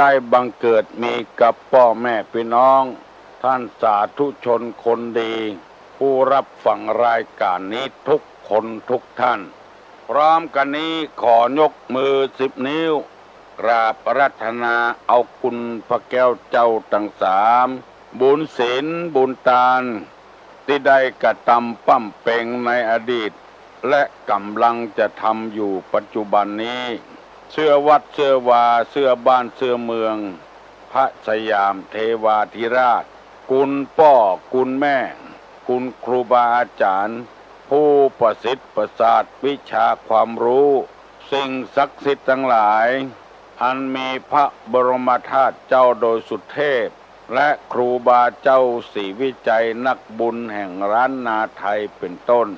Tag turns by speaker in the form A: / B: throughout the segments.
A: ได้บังเกิดมีกับพ่อแม่พี่น้องท่านสาธุชนคนดีผู้รับฟังรายการนี้ทุกคนทุกท่านพร้อมกันนี้ขอยกมือ10 นิ้วกราบอาราธนาเอาคุณพระแก้วเจ้าทั้ง3บุญศีลบุญทานที่ได้กระทำปั้มเป่งในอดีตและกำลังจะทำอยู่ปัจจุบันนี้เชื่อวัดเชื่อวาเชื่อบ้านเชื่อเมืองพระสยามเทวาธิราชคุณพ่อคุณแม่คุณครูบาอาจารย์ผู้ประสิทธิ์ประสาทวิชาความรู้สิ่งศักดิ์สิทธิ์ทั้งหลายอันมีพระบรมธาตุเจ้าโดยสุเทพและครูบาเจ้าศรีวิจัยนักบุญแห่งล้านนาไทยเป็นต้น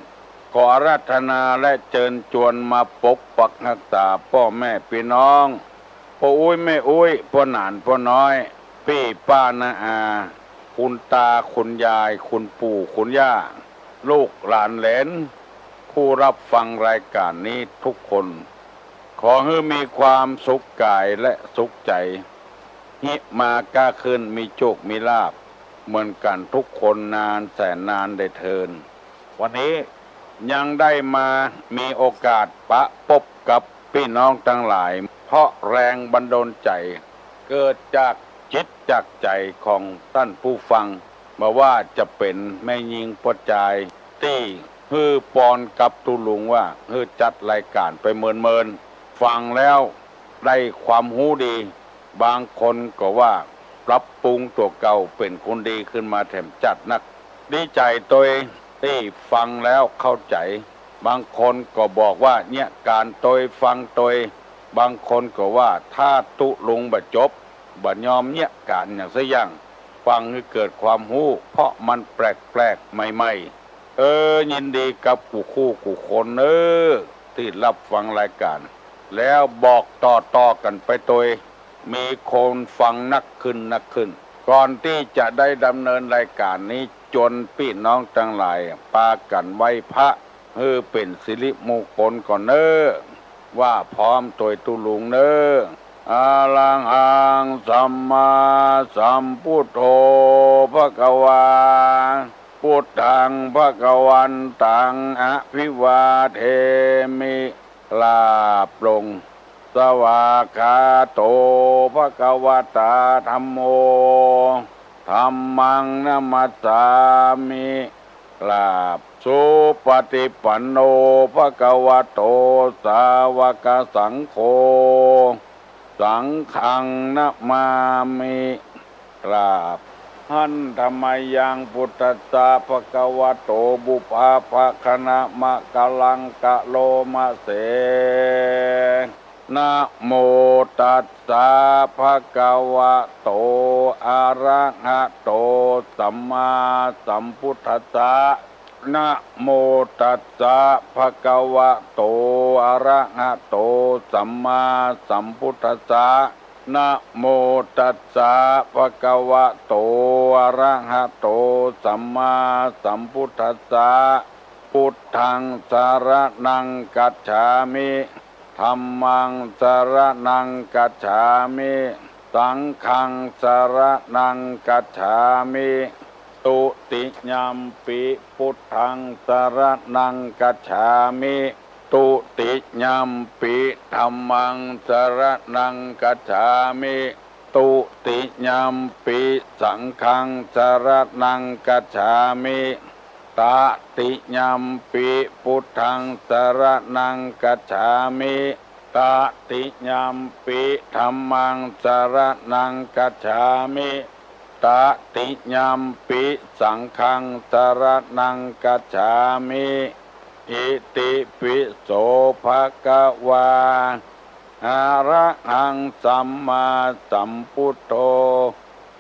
A: ขออาราธนาและเชิญชวนมาปกปักรักษาพ่อแม่พี่น้องพ่ออุ้ยแม่อุ้ยพ่อหนานพ่อน้อยพี่ป้าน้าอาคุณตาคุณยายคุณปู่คุณย่าลูกหลานเหลนผู้รับฟังรายการนี้ทุกคนขอให้มีความสุขกายและสุขใจหิมากล้าขึ้นมีโชคมีลาภเหมือนกันทุกคนนานแสนนานได้เทินวันนี้ยังได้มามีโอกาสปะพบกับพี่น้องทั้งหลายเพราะแรงบันดาลใจเกิดจากจิตจากใจของท่านผู้ฟังมาว่าจะเป็นแม่ยิงปอจายที่ฮือปอนกับตุลุงว่าฮือจัดรายการไปเมินฟังแล้วได้ความหูดีบางคนก็ว่าปรับปรุงตัวเก่าเป็นคนดีขึ้นมาแถมจัดนักดีใจตัวเองที่ฟังแล้วเข้าใจบางคนก็บอกว่าเนี่ยการตัวฟังตัวบางคนก็ว่าถ้าตุลุงบ่จบบ่ยอมเนี่ยการอย่างซะอย่างฟังให้เกิดความหู้เพราะมันแปลกใหม่ๆยินดีกับกูคู่กูคนที่รับฟังรายการแล้วบอกต่อกันไปตัวมีคนฟังนักขึ้นก่อนที่จะได้ดำเนินรายการนี้จนพี่น้องทั้งหลายปากันไหว้พระเป็นสิริมงคลก่อนว่าพร้อมตัวตุลุงอาลังอังสัมมาสัมพุทโธภควาพุทธังภควันตังอภิวาเทมิลาปลงสวากขาโตภควตาธัมโมธัมมังนัมมัสสามิลาภสุปฏิปันโนภควโตสาวกสังโฆสังฆังนะมามิลาภหันธรรมยังพุทธัสสะภควโตบุปาภคณะมะกะลังกะโลมะเสนะโมตัสสะภะคะวะโตอะระหะโตสัมมาสัมพุทธัสสะนะโมตัสสะภะคะวะโตอะระหะโตสัมมาสัมพุทธัสสะนะโมตัสสะภะคะวะโตอะระหะโตสัมมาสัมพุทธัสสะพุทธังสรณังกัจฉามิธัมมังสรณังกัจฉามิสังฆังสรณังกัจฉามิตุติยัมปิพุทธังสรณังกัจฉามิตุติยัมปิธัมมังสรณังกัจฉามิตุติยัมปิสังฆังสรณังกัจฉามิตติยัมปิพุทธังสรณังกัจฉามิตติยัมปิธัมมังสรณังกัจฉามิตติยัมปิสังฆังสรณังกัจฉามิอิติปิโสภะคะวาอะระหังสัมมาสัมพุทโธ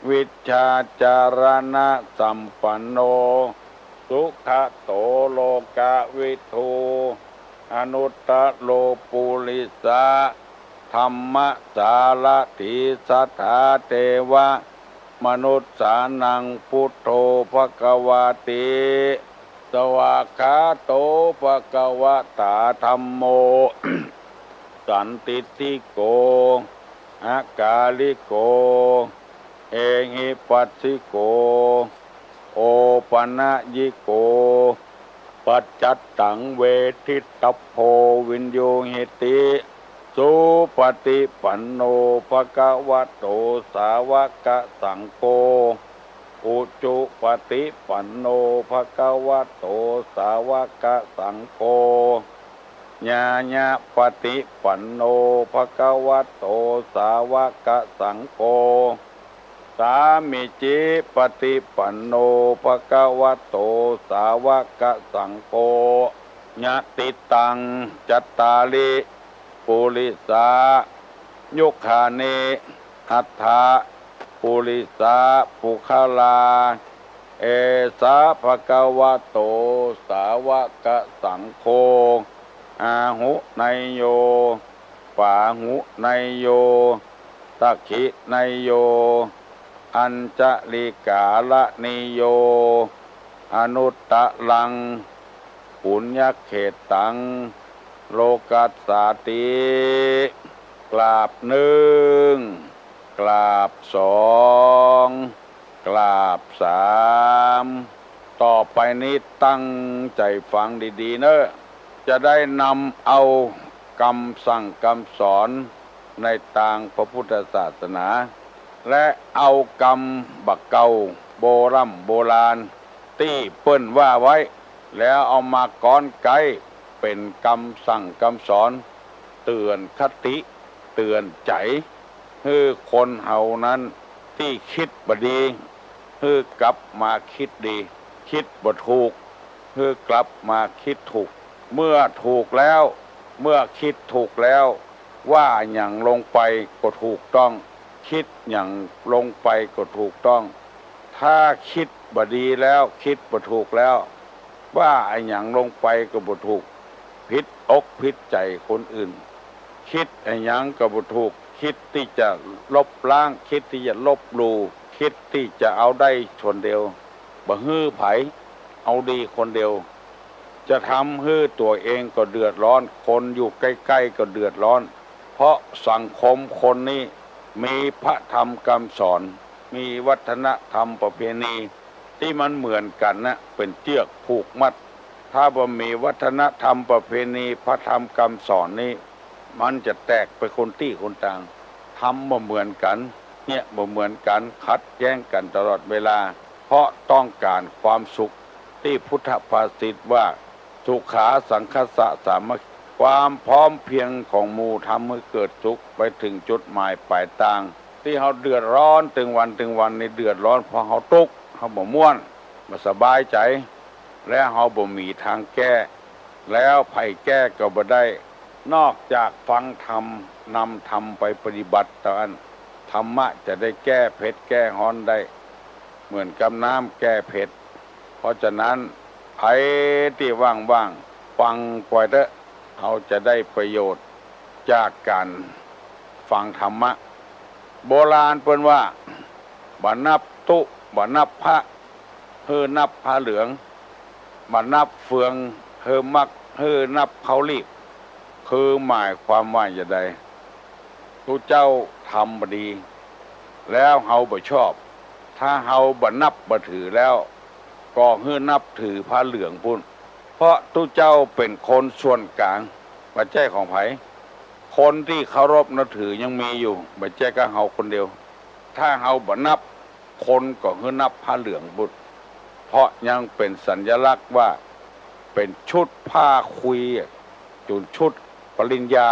A: วิชชาจารณะสัมปันโนสุขโตโลกวิทูอนุตตโลปุริสาธรรมสารถิสัทธาเทวะมนุษย์สานังพุทโธภควาติสวากขาโตภควตาธัมโม สันติติโก อากาลิโกเอหิปัสสิโกโอปนะยิโกปัจจัตตังเวทิตพโพวินโยหิติสุปฏิปันโนภะคะวะโตสาวกสังโฆอุจุปฏิปันโนภะคะวะโตสาวกสังโฆญาญาปฏิปันโนภะคะวะโตสาวกสังโฆสามิจิปฏิปันโนภะคะวะโตสาวกสังโฆญาติตังจัตตาลิปุริสายุคาเนหัตถะปุริสาปุคลาเอสาภะคะวะโตสาวกสังโฆอาหุไนโยปาหุไนโยตักขิไนโยอัญจลิกาละนิโยอนุตตะลังปุญญเขตังโลกัสสาติกราบหนึ่งกราบสองกราบสามต่อไปนี้ตั้งใจฟังดีๆเนอะจะได้นำเอาคำสั่งคำสอนในทางพระพุทธศาสนาและเอากรรมบักเก่าโบราณที่เปิ้นว่าไว้แล้วเอามาก้อนไกเป็นคำสั่งคำสอนเตือนคติเตือนใจให้คนเฮานั้นที่คิดบ่ดีให้กลับมาคิดดีคิดบ่ถูกให้กลับมาคิดถูกเมื่อถูกแล้วเมื่อคิดถูกแล้วว่าอย่างลงไปก็ถูกต้องคิดอย่างลงไปก็ถูกต้องถ้าคิดบ่ดีแล้วคิดบ่ถูกแล้วว่าอย่างลงไปก็บ่ถูกผิดอกผิดใจคนอื่นคิดอย่างก็บ่ถูกคิดที่จะลบล้างคิดที่จะลบหลู่คิดที่จะเอาได้คนเดียวบ่ฮื้อไผเอาดีคนเดียวจะทำให้ตัวเองก็เดือดร้อนคนอยู่ใกล้ๆก็เดือดร้อนเพราะสังคมคนนี้มีพระธรรมคำสอนมีวัฒนธรรมประเพณีที่มันเหมือนกันนะเป็นเชือกผูกมัดถ้าบ่มีวัฒนธรรมประเพณีพระธรรมคำสอนนี้มันจะแตกไปคนที่คนต่างทำบ่เหมือนกันเนี่ยบ่เหมือนกันขัดแย้งกันตลอดเวลาเพราะต้องการความสุขที่พุทธภาษิตว่าสุขาสังคสะสามัคคีความพร้อมเพียงของหมู่ทำให้เกิดสุขไปถึงจุดหมายปลายทางที่เขาเดือดร้อนถึงวันในเดือดร้อนเพราะเขาทุกข์เขาบ่ม่วนบ่สบายใจและเขาบ่มีทางแก้แล้วไผแก้ก็บ่ได้นอกจากฟังธรรมนำธรรมไปปฏิบัติเท่านั้นธรรมะจะได้แก้เผ็ดแก้ร้อนได้เหมือนกับน้ำแก้เผ็ดเพราะฉะนั้นไผที่ว่างๆฟังปล่อยเถอะเขาจะได้ประโยชน์จากการฟังธรรมะโบราณเปิ้นว่าบ่นับตุบ่นับพระเฮือนับผ้าเหลืองบ่นับเฟืองเฮือมักเฮือนับเขารีบคือหมายความว่าอย่างใดผู้เจ้าทำบ่ดีแล้วเฮาบ่ชอบถ้าเฮาบ่นับบ่ถือแล้วก็เฮือนับถือผ้าเหลืองพุ่นเพราะทุเจ้าเป็นคนส่วนกลางบ่ใช่ของไผคนที่เคารพนับถือยังมีอยู่บ่ใช่ก็เฮาคนเดียวถ้าเฮาบ่นับคนก็เฮือนับผ้าเหลืองพุ่นเพราะยังเป็นสัญลักษณ์ว่าเป็นชุดผ้าคุยจุดชุดปริญญา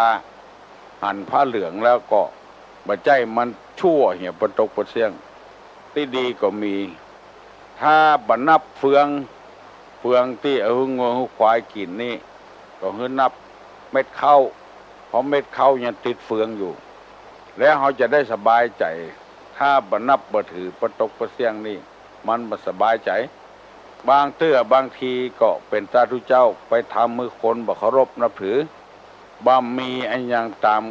A: หั่นผ้าเหลืองแล้วก็บ่ใช่มันชั่วเหี่ยบ่ตกบ่เสี่ยงที่ดีก็มีถ้าบ่นับเฟืองที่เอางัวควายกินนี่ก็คือนับเม็ดข้าวเพราะเม็ดข้าวยังติดเฟืองอยู่แล้วเขาจะได้สบายใจถ้าบ่นับบ่ถือบ่ตกบ่เสี่ยงนี่มันบ่สบายใจบางทีก็เป็นสาธุเจ้าไปทำมือคนบ่เคารพนับถือบ่มีอันยังตาม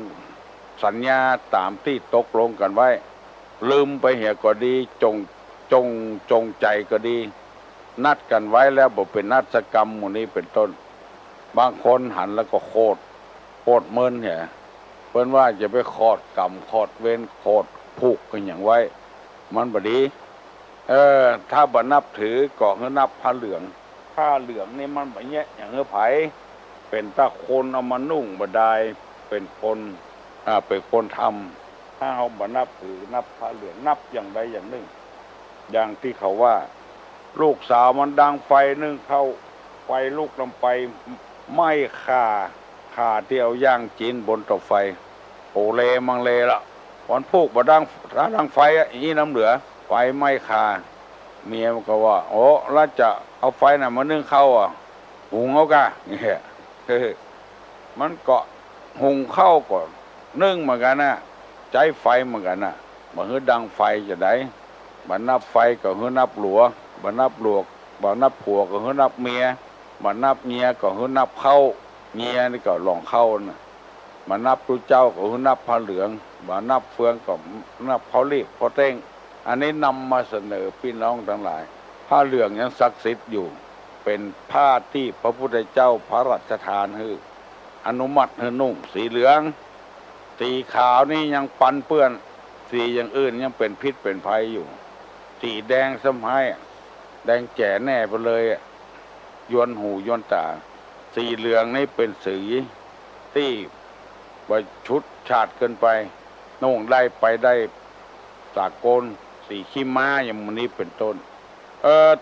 A: สัญญาตามที่ตกลงกันไว้ลืมไปเหี่ยก็ดีจงใจก็ดีนัดกันไว้แล้วบ่เป็นนัดกรรมหมู่นี้เป็นต้นบางคนหันแล้วก็โคตรเมินเหี่ยไป พิ่นว่าจะไปขอดกรรมขอดเวรขอดผูกกันอย่างไว้มันบ่ดีถ้าบ่นับถือก็ให้นับผ้าเหลืองนี่มันบ่แยะอย่างไผเป็นตาคนเอามานุ่งบ่ได้เป็นคนทำถ้าเฮาบ่นับถือนับผ้าเหลืองนับอย่างใดอย่างหนึ่งอย่างที่เขาว่าลูกสาวมันดังไฟนึ่งเข้าไฟลุกลงไปไหม้ข่าที่เอาย่างจีนบนเตาไฟโอเลมังเลละวันพูกบ่ดังไฟอีน้ำเหลือไฟไหม้ข่าเมียมันก็ว่าโอ้แล้วจะเอาไฟน่ะมานึ่งข้าวหุงเอากะเนี่ยมันก็หุงข้าวก่อนนึ่งเหมือนกันนะใจไฟเหมือนกันนะบ่ฮือดังไฟจะได้บ่นับไฟก็ฮือนับหลัวบ่นับหลวกบ่นับผัวก็ฮือนับเมียบ่นับเมียก็ฮือนับเข้าเมียนี่ก็ลองเข้านะบ่นับตู้เจ้าก็ฮือนับผ้าเหลืองบ่นับเฟืองก็นับเขารีบเขาเต้งอันนี้นำมาเสนอพี่น้องทั้งหลายผ้าเหลืองยังศักดิ์สิทธิ์อยู่เป็นผ้าที่พระพุทธเจ้าพระราชทานให้อนุมัติให้นุ่งสีเหลืองสีขาวนี่ยังปันเปื้อนสีอย่างอื่นยังเป็นพิษเป็นภัยอยู่สีแดงสมัยแดงแก่แน่ไปเลยยวนหูยวนตาสีเหลืองนี่เป็นสีที่ว่าชุดฉาดเกินไปนุ่งได้ไปได้สากลสีขี้ม้าอย่างนี้เป็นต้น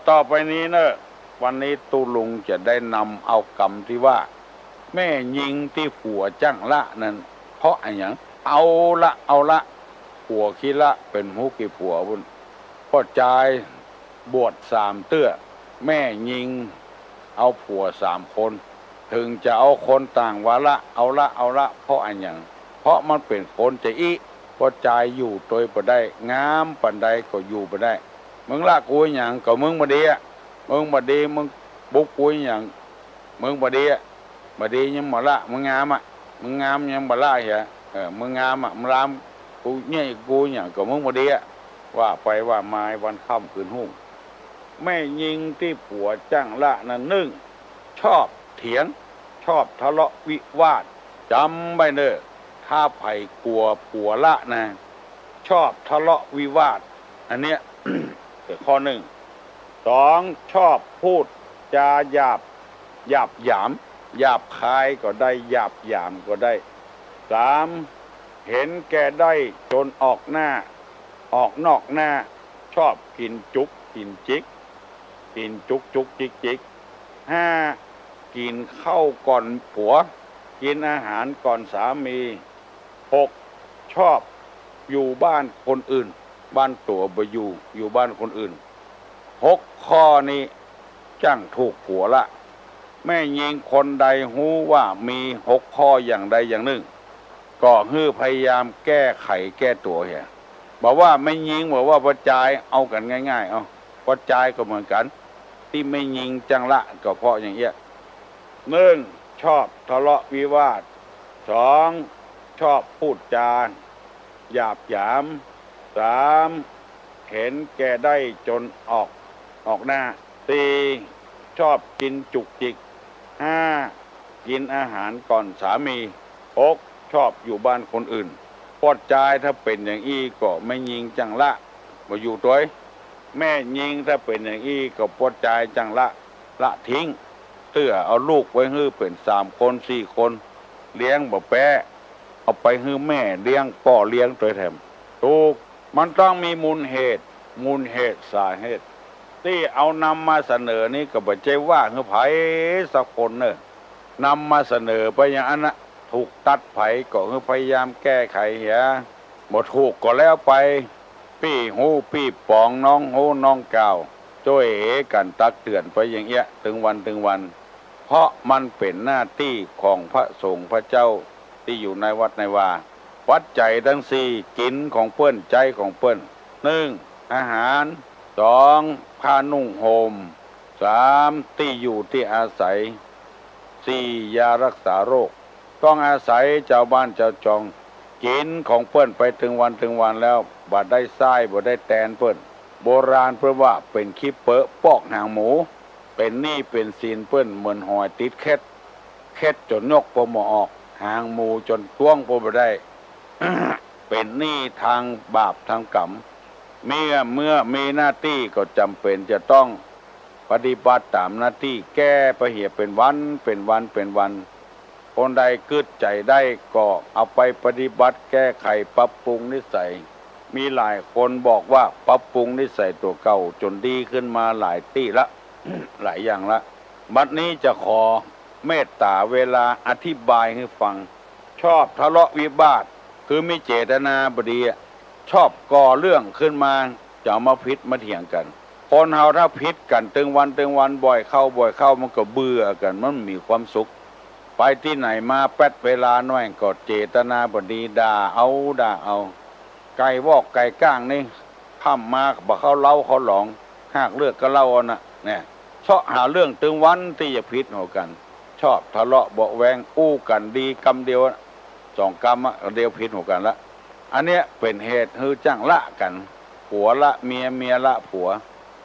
A: ต่อไปนี้เนอะวันนี้ตูลุงจะได้นำเอากรรมที่ว่าแม่ยิงที่ผัวจ้างละนั้นเพราะอะไรอย่างเอาละผัวขี้ละเป็นหูกี่ผัวบุญพ่อจายบวช3 เตื้อแม่ยิงเอาผัว3 คนถึงจะเอาคนต่างวาละเอาละเพราะอะไรอย่างเพราะมันเป็นคนจะอีพ่อจายอยู่โดยบ่ได้งามปันใดก็อยู่บ่ได้มึงละกูอย่างก็มึงบ่ดีมึงบุกกูอย่างมึงบ่ดียังบ่ละมึงงามมึงงามยังบ่ละเหรอมึงงามมึงรามกูเนี่ยกูอย่างก็มึงบ่ดีว่าไปว่ามาวันค่ำคืนหุ่งแม่ยิงที่ผัวจ้างละนั้น1ชอบเถียงชอบทะเลาะวิวาทจำไว้เด้อถ้าไผกลัวผัวละนะชอบทะเลาะวิวาทอันเนี้ย ข้อ2ชอบพูดจาหยาบหยาบคายก็ได้หยาบหยามก็ได้3เห็นแก่ได้จนออกนอกหน้าชอบกินจุกกินจิกกินจุกจิก5กินข้าวก่อนผัวกินอาหารก่อนสามี6ชอบอยู่บ้านคนอื่นบ้านตัวบ่อยู่บ้านคนอื่น6ข้อนี้จ้างถูกผัวละแม่ยิงคนใดหู้ว่ามี6ข้ออย่างใดอย่างหนึ่งก็ฮื้อพยายามแก้ไขแก้ตัวเหี้ยบอกว่าไม่ยิงบอกว่าประจายเอากันง่ายๆเอาประจายก็เหมือนกันที่ไม่ยิงจังละก็เพราะอย่างเงี้ย1ชอบทะเลาะวิวาท2ชอบพูดจาหยาบหยาม3เห็นแก่ได้จนออกหน้า4ชอบกินจุกจิก5กินอาหารก่อนสามี6ชอบอยู่บ้านคนอื่นปอดจายถ้าเป็นอย่างอี้ก็ไม่ยิงจังละมาอยู่ตัวแม่ยิงถ้าเป็นอย่างอี้ก็ปอดจายจังละทิ้งเตื้อเอาลูกไว้ฮื้อเป็น3 คน4 คนเลี้ยงบ่แปะเอาไปฮื้อแม่เลี้ยงพ่อเลี้ยงตัวแถมถูกมันต้องมีมูลเหตุสาเหตุที่เอานำมาเสนอนี้ก็บ่ใช่ว่าฮื้อไผสักคนเนอะนำมาเสนอไปอย่างนั้นนะถูกตัดไผก็ฮื้อพยายามแก้ไขเหียบ่ถูกก็แล้วไปปี้หูปี้ปองน้องหูน้องกาวช่วยกันตักเตือนไปอย่างเงี้ยถึงวันเพราะมันเป็นหน้าที่ของพระสงฆ์พระเจ้าที่อยู่ในวัดในวาวัดใจทั้ง4กินของเปิ้นใจของเปิ้น1อาหาร2ผ้านุ่งห่ม3ที่อยู่ที่อาศัย4ยารักษาโรคต้องอาศัยเจ้าบ้านเจ้าจองกินของเปิ้นไปถึงวันแล้วบ่ได้ทรายบ่ได้แตนเปิ้นโบราณเพิ่นว่าเป็นขี้เปอะปอกหางหมูเป็นหนี้เป็นศีลเปิ้นเหมือนหอยติดเค็ดจนยกบ่ออกห ห่างหมู่จนต้วงบ่ได้ เป็นหนี้ทางบาปทางกรรมเมื่อมีหน้าที่ก็จำเป็นจะต้องปฏิบัติตามหน้าที่แก้ประเหียเป็นวันคนใดกึดใจได้ก็เอาไปปฏิบัติแก้ไขปรับปรุงนิสัยมีหลายคนบอกว่าปรับปรุงนิสัยตัวเก่าจนดีขึ้นมาหลายตี้ละ หลายอย่างละบัดนี้จะขอเมตตาเวลาอธิบายให้ฟังชอบทะเลาะวิวาทคือไม่เจตนาบดีชอบก่อเรื่องขึ้นมาจะมาพิษมาเถียงกันคนเฮาถ้าพิษกันตึงวันบ่อยเข้ามันก็เบื่อกันมันมีความสุขไปที่ไหนมาแป๊ดเวลาน้อยก็เจตนาบดีด่าเอาไก่วอกไก่ก้างนี่ข้ามมาบ่เขาเล่าเขาหลองหากเลือกก็เล่าน่ะเนี่ยชอบหาเรื่องตึงวันที่จะพิษหัวกันชอบทะเลาะเบาแวงอู้กันดีกรรมเดียวสองกรรมเดียวพิษหัวกันละอันเนี้ยเป็นเหตุฮือจ้างละกันผัวละเมียละผัว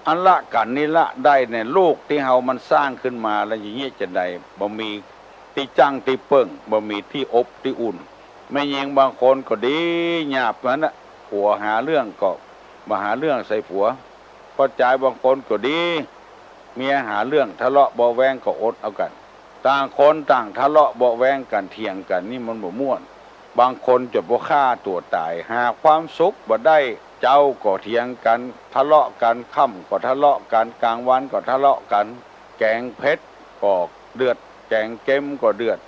A: อันละกันนี่ละได้เนี่ยลูกที่เฮามันสร้างขึ้นมาแล้วอย่างเงี้ยจะได้บ่มีที่จังที่เปิ้งบ่มีที่อบที่อุ่นไม่ยิงบางคนก็ดีหยาบนั้นนะผัวหาเรื่องก็มาหาเรื่องใส่ผัวพอใจบางคนก็ดีเมียหาเรื่องทะเลาะเบาแวงก็อดเอากันต่างคนต่างทะเลาะเบาแวงกันเถียงกันนี่มันบ่ม่วนบางคนจะบ่ฆ่าตัวตายหาความสุขบ่ได้เจ้าก็เถียงกันทะเลาะกันค่ำก็ทะเลาะกันกลางวันก็ทะเลาะกันแกงเผ็ดก็เดือดแกงเค็มก็เดือด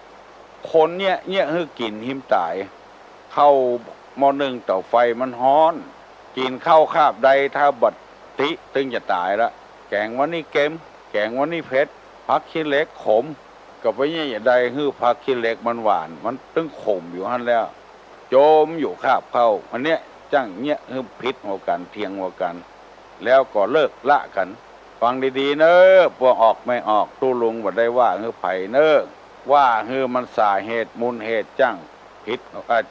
A: คนเนี่ยคือกินหิมตายเข้าหม้อนึ่งเตาไฟมันฮ้อนกินข้าวคาบใดถ้าบัดติตึงจะตายละแกงวันนี้เค็มแกงวันนี้เผ็ดผักขี้เหล็กขมก็ไปเนี่ยใดคือผักขี้เหล็กมันหวานมันตึงขมอยู่หั่นแล้วโจมอยู่คาบเข้าอันเนี้ยจังเนี่ยคือพิษหัวกันเทียงหัวกันแล้วก็เลิกละกันฟังดีๆเนอะพวกออกไม่ออกตู้ลุงบ่ได้ว่าคือไผเนอะว่าคือมันสาเหตุมูลเหตุจังพิษ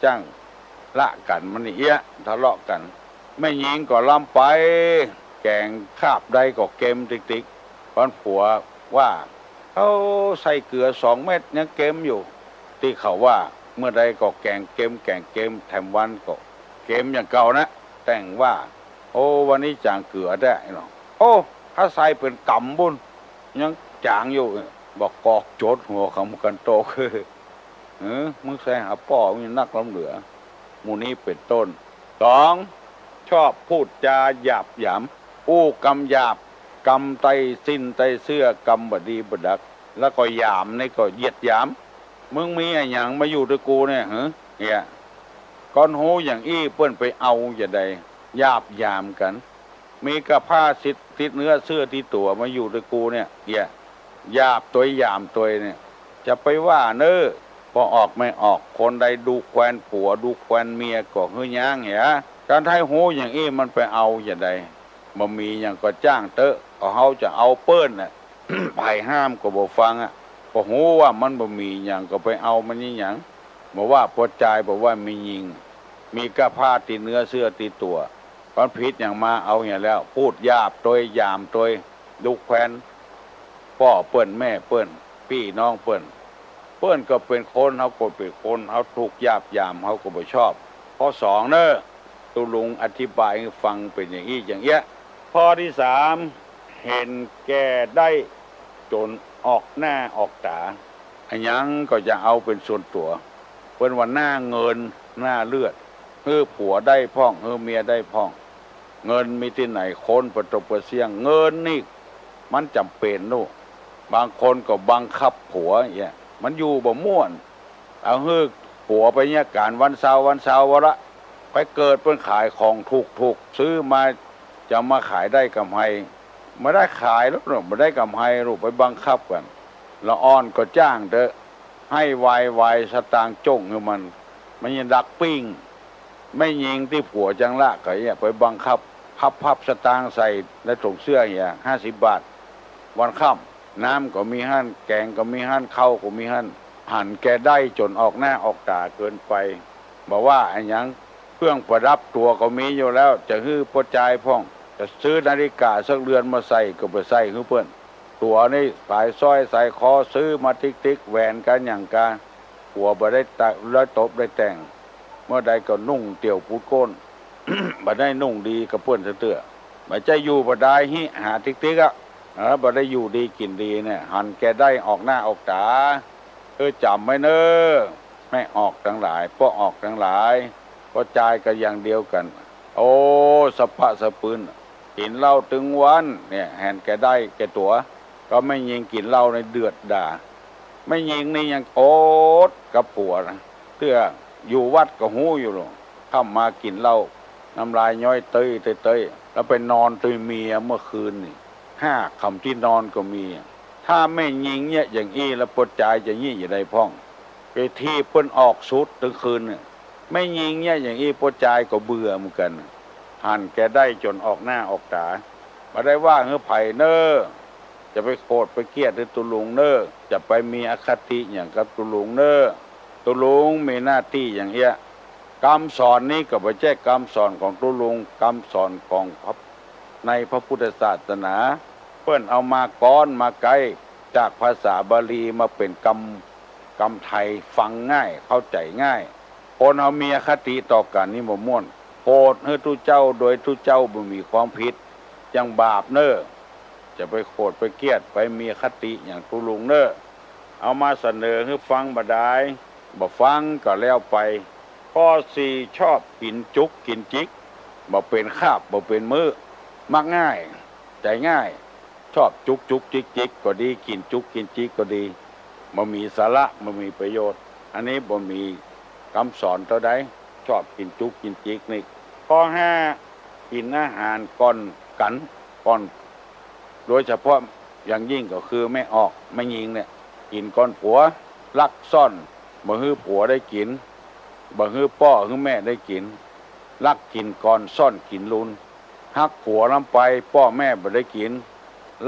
A: จังละกันมันนี่เอี้ยทะเลาะกันไม่ยิงก็ล้ำไปแกงคาบใดก็เค็มติ๊กๆตอนผัวว่าเขาใส่เกลือ2 เม็ดยังเค็มอยู่ที่เขาว่าเมื่อใดก็แกงเค็มแถมวันก็เค็มอย่างเก่านะแต่งว่าโอ้วันนี้จางเกลือได้หรอโอ้ถ้าใส่เป็นกำบุญยังจางอยู่บอกกอกโจดหัวคำกันโตคือมึงใส่หาป้อมีนักล้ำเหลือมูนี้เป็นต้น2ชอบพูดจาหยาบหยามอู้กำหยาบกำไตสิ้นไตเสื้อกำบดีบดักแล้วก็หยามนี่ก็เหยียดหยามมึงมีอะไรอย่างมาอยู่ด้วยกูเนี่ยเนี่ยก้อนหูอย่างอี้เปิ้นไปเอาอย่าใดหยาบหยามกันมีกระผ้าติดเนื้อเสื้อที่ตัวมาอยู่ด้วยกูเนี่ยหยาบตัวหยามตัวเนี่ยจะไปว่าเนอพอออกไม่ออกคนใดดูแควนผัวดูแควนเมียก็เฮือย่างเหี้ยการไทยหูอย่างอี้มันไปเอาอย่าใดบ่มีอย่างก็จ้างเตอะก็เฮาจะเอาเปิ้นน่ะ ไผห้ามก็บ่ฟังอ่ะก็หูว่ามันบ่มีอย่างก็ไปเอามันนี่หยังบ่ว่าปวดใจบ่ว่ามียิงมีกระผ้าติดเนื้อเสื้อติดตัวตอนผิดอย่างมาเอาอย่างแล้วพูดหยาบตัวหยามตัวดูแควนพ่อเปิ้นแม่เปิ้นพี่น้องเปิ้นก็เป็นคนเฮาก็เป็นคนเฮาถูกหยาบยามเฮาก็บ่ชอบข้อ2เด้อตุลุงอธิบายให้ฟังเป็นอย่างนี้อย่างเงี้ยข้อที่3เห็นแก่ได้จนออกหน้าออกตาอันยังก็จะเอาเป็นส่วนตัวเปิ้นว่าหน้าเงินหน้าเลือดผัวได้พ่องเมียได้พ่องเงินมีที่ไหนคนประตบประเสียงเงินนี่มันจำเป็นนู่บางคนก็บังคับผัวเนี่ยมันอยู่บ่ม่วนเอาผัวไปเนี่ยการวันเสาร์วะละไปเกิดเพิ่นขายของถูกซื้อมาจะมาขายได้กำไรไม่ได้ขายแล้วไม่ได้กำไรลูกไปบังคับกันละอ่อนก็จ้างเด้อให้วายสตางค์จ้งให้มันยังดักปิ้งไม่ยิงที่ผัวจังละก็เนี่ยไปบังคับพับสตางค์ใส่ในถุงเสื้ออย่าง50 บาทวันค่ำน้ำก็มีหั่นแกงก็มีหั่นข้าวก็มีหั่นแกได้จนออกหน้าออกตาเกินไปบอกว่าไอ้ยังเครื่องประดับตัวก็มีอยู่แล้วจะพอใจพ่องจะซื้อนาฬิกาสักเรือนมาใส่ก็ไปใส่เพื่อนตัวนี่สายสร้อยสายคอซื้อมาติ๊กแหวนกันอย่างกา ผัวบ่ได้ตะแล้วตบได้แต่งเมื่อใดก็นุ่งเตี่ยวปูดโก้น บ่ได้นุ่งดีกับเพื่อนเตื้อบ่ใจอยู่บ่ได้ฮิหาติ๊กๆอ่ะบ่ได้อยู่ดีกินดีเนี่ยหันแกได้ออกหน้าออกตาจำไว้เนอะแม่ออกทั้งหลายพ่อออกทั้งหลายก็ใจกันอย่างเดียวกัน โอ้สะพะสะปืนกินเหล้าถึงวันเนี่ยแหนแกได้แกตัวก็ไม่ยิงกินเหล้าในเดือดด่าไม่ยิงนี่ยังโอ๊ตกับผัวนะเตื้ออยู่วัดก็หูอยู่หรอกข้ามากินเหล้าน้ำลายย้อยเตยแล้วไปนอนตุยเมียเมื่อคืนนี่5 คำที่นอนก็มีถ้าไม่ยิงเนี่ยอย่างอี้แล้วปวดใจจะยี่อย่าได้พ้องไปที่เพิ่นออกสุดถึงคืนเนี่ยไม่ยิงเนี่ยอย่างอี้ปวดใจก็เบื่อเหมือนกันหันแกได้จนออกหน้าออกตามาได้ว่าเฮ้อไผ่เนอจะไปโกรธไปเกลียดหรือตุลุงเนอจะไปมีอคติอย่างกับตุลุงเนอตุลุงมีหน้าที่อย่างเอี้ยคำสอนนี้ก็ไม่ใช่คำสอนของตุลุงคำสอนของในพระพุทธศาสนาเพื่อนเอามาก้อนมาไกลจากภาษาบาลีมาเป็นคำไทยฟังง่ายเข้าใจง่ายคนเอามีอคติต่อกันนี่บ่ม่วนโปรดให้ทุเจ้าโดยทุเจ้าบ่มีความผิดยังบาปเนอจะไปโกรธไปเกลียดไปมีคติอย่างตุลุงเนอเอามาเสนอให้ฟังบ่ได้บ่ฟังก็แล้วไปข้อ4ชอบกินจุกกินจิกบ่เป็นคาบบ่เป็นมื้อมักง่ายใจง่ายชอบจุกจิกก็ดีกินจุกกินจิกก็ดีบ่มีสาระบ่มีประโยชน์อันนี้บ่มีคำสอนเท่าใดชอบกินจุกกินจิกนี่ข้อ5กินอาหารก่อนกันก่อนโดยเฉพาะอย่างยิ่งก็คือไม่ออกไม่ยิงเนี่ยกินก่อนผัวลักซ่อนบ่ฮื้อผัวได้กินบ่ฮื้อพ่อฮื้อแม่ได้กินลักกินก่อนซ่อนกินลุนฮักผัวลำไปพ่อแม่บ่ได้กิน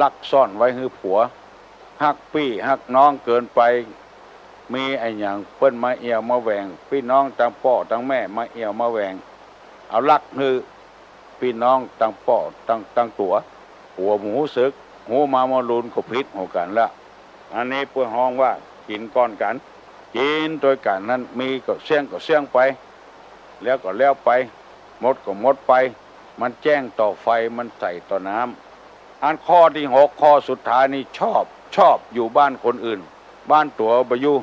A: ลักซ่อนไว้ฮื้อผัวฮักพี่ฮักน้องเกินไปมีไอ้หยังเพิ่นมาเอี่ยวมาแหวงพี่น้องทั้งพ่อทั้งแม่มาเอี่ยวมาแหวงเอาลักฮื้อพี่น้องทั้งพ่อทั้งตัวหัวหมูสึกหูมาลุนก็ผิดหัวกันละอันนี้เพื่อห้องว่ากินก้อนกันกินโดยกันนั้นมีก็เสี่ยงไปแล้วก็แล้วไปหมดก็หมดไปมันแจ้งต่อไฟมันใส่ต่อน้ำอันข้อที่6ข้อสุดท้ายนี่ชอบอยู่บ้านคนอื่นบ้านตัวบ่อยู่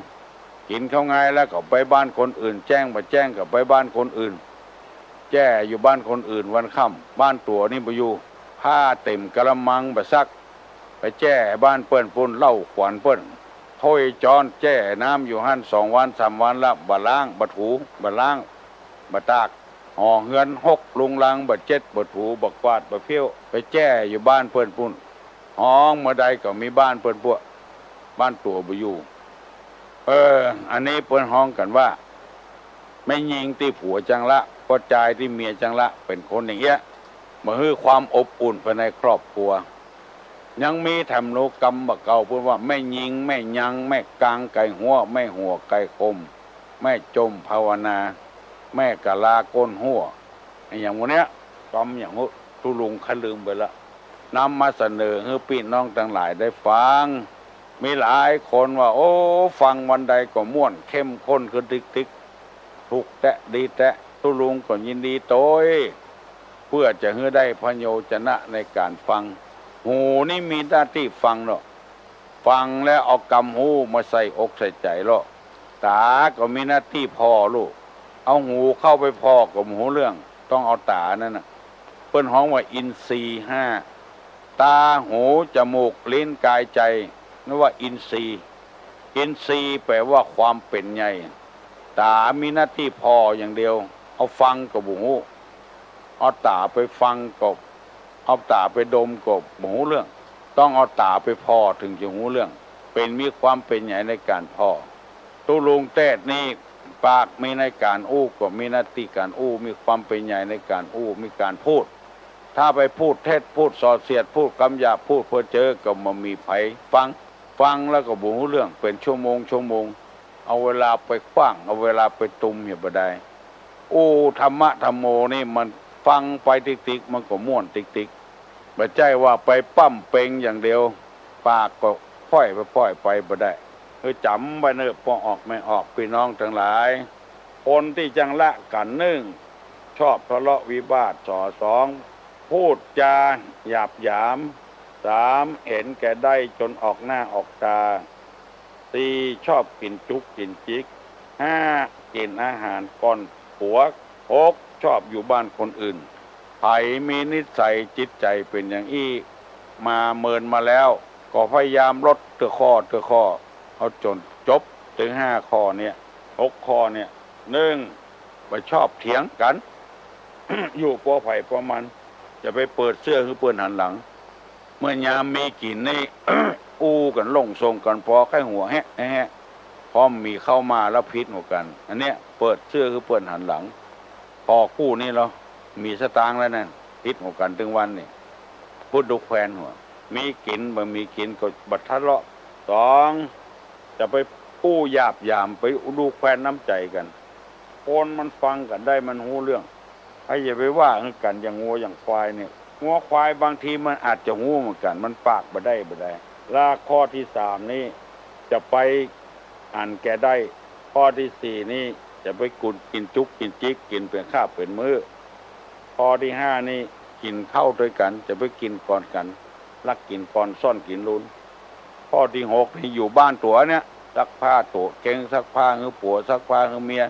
A: กินเข้าไงแล้วก็ไปบ้านคนอื่นแจ้งบ่แจ้งก็ไปบ้านคนอื่นแจ้อยู่บ้านคนอื่นวันค่ำบ้านตัวนี่บ่อยู่ผ้าเต็มกระมังบ่ซักไปแจ้บ้านเปิ้นปุ่นเล่าขวัญเปิ้นถ้วยจอนแจ้น้ำอยู่หั่น2 วัน3 วันละบ่ล้างบ่ถูบ่ล้างบ่ตากห่อเฮือน6ลุงลังบ่เจ็ดบ่ถูบ่กวาดบ่เพี้ยวไปแจ้อยู่บ้านเปิ้นปุ่นห้องเมื่อใดก็มีบ้านเปิ้นพวกบ้านตัวบ่อยู่อันนี้เปิ้นห้องกันว่าไม่ยิงที่ผัวจังละก็จ่ายที่เมียจังละเป็นคนอย่างเงี้ยมาฮื้อความอบอุ่นภายในครอบครัวยังมีธรรมโนกรรมบักเก่าพูดว่าไม่ยิงไม่ยังไม่กลางไก่หัวไม่หัวไก่คมไม่จมภาวนาแม่กะลาก้นหัวอย่างวันเนี้ยกรรมอย่างทุลุงคันลืมไปละนำมาเสนอให้พี่น้องทั้งหลายได้ฟังมีหลายคนว่าโอ้ฟังวันใดก็ม่วนเข้มข้นคือติ๊กถูกแตะดีแตะทุลุงก็ยินดีโตยเพื่อจะให้ได้พโยชนะในการฟังหูนี่มีหน้าที่ฟังเนาะฟังแล้วเอากำหูมาใส่อกใส่ใจเนาะตาก็มีหน้าที่พอลูกเอาหูเข้าไปพอกับหูเรื่องต้องเอาตานั่นน่ะเพิ่นฮ้องว่าอินทรีย์5ตาหูจมูกลิ้นกายใจนั่นว่าอินทรีย์แปลว่าความเป็นใหญ่ตามีหน้าที่พออย่างเดียวเอาฟังกับหูเอาตาไปฟังกับเอาตาไปดมกับหูเรื่องต้องเอาตาไปพอถึงจะหูเรื่องเป็นมีความเป็นใหญ่ในการพอตุลุงเต้นี่ปากมีในการอู้ก็มีหน้าที่การอู้มีความเป็นใหญ่ในการอู้มีการพูดถ้าไปพูดเท็จพูดส่อเสียดพูดคำหยาบพูดเพ้อเจ้อก็มามีไผฟังแล้วก็บ่หูเรื่องเป็นชั่วโมงเอาเวลาไปขว้างเอาเวลาไปตุ่มอย่าบ่ได้ธรรมะธรรมโมนี่มันฟังไปติ๊กมันก็ม่วนติ๊กบ่ใช่ว่าไปปั้มเปงอย่างเดียวปากก็พ่อยไปบ่ได้ จำไว้เนอะพอออกไม่ออกพี่น้องทั้งหลายคนที่จังละกันหนึ่งชอบทะเลาะวิวาทสองพูดจาหยาบหยามสามเห็นแก่ได้จนออกหน้าออกตาสี่ชอบกินจุกกินจิกห้ากินอาหารก่อนผัวหกชอบอยู่บ้านคนอื่นไผมีนิสัยจิตใจเป็นอย่างอี้มาเมินมาแล้วก็พยายามลดเตือข้อเอาจนจบถึง5 ข้อเนี่ย6 ข้อเนี่ยหนึ่งไปชอบเถียงกัน อยู่ปัวไผ่ปัวมันจะไปเปิดเสื้อหรือเปิดหันหลังเมื่อยามมีกลิ่นนี่ อู้กันลงทรงกันพอแค่หัวแฮะพร้อมมีเข้ามาแล้วพิษหัวกันอันเนี้ยเปิดเสื้อคือเปิดหันหลังพอคู่นี้เรามีสตางค์แล้วนั่นพิษหัวกันถึงวันนี่พูดดูแควนหัวมีกินบ่มีกินก็บัดทะเลาะสองจะไปอู้หยาบยามไปดูแควนน้ำใจกันคนมันฟังกันได้มันหูเรื่องให้อย่าไปว่ากันอย่างงัวอย่างควายเนี่ยงัวควายบางทีมันอาจจะหูเหมือนกันมันปากบ่ได้ลาข้อที่3นี่จะไปอ่านแกได้ข้อที่4นี่จะไปกินจุกกินจิกกินเป็นข้าวเป็นมื้อข้อที่5นี่กินข้าวด้วยกันจะไปกินก่อนกันลักกินก่อนซ่อนกินลุ้นข้อที่6นี่อยู่บ้านตัวเนี่ยซักผ้าตัวเก่งซักผ้าหือผัวซักผ้าหือเมีย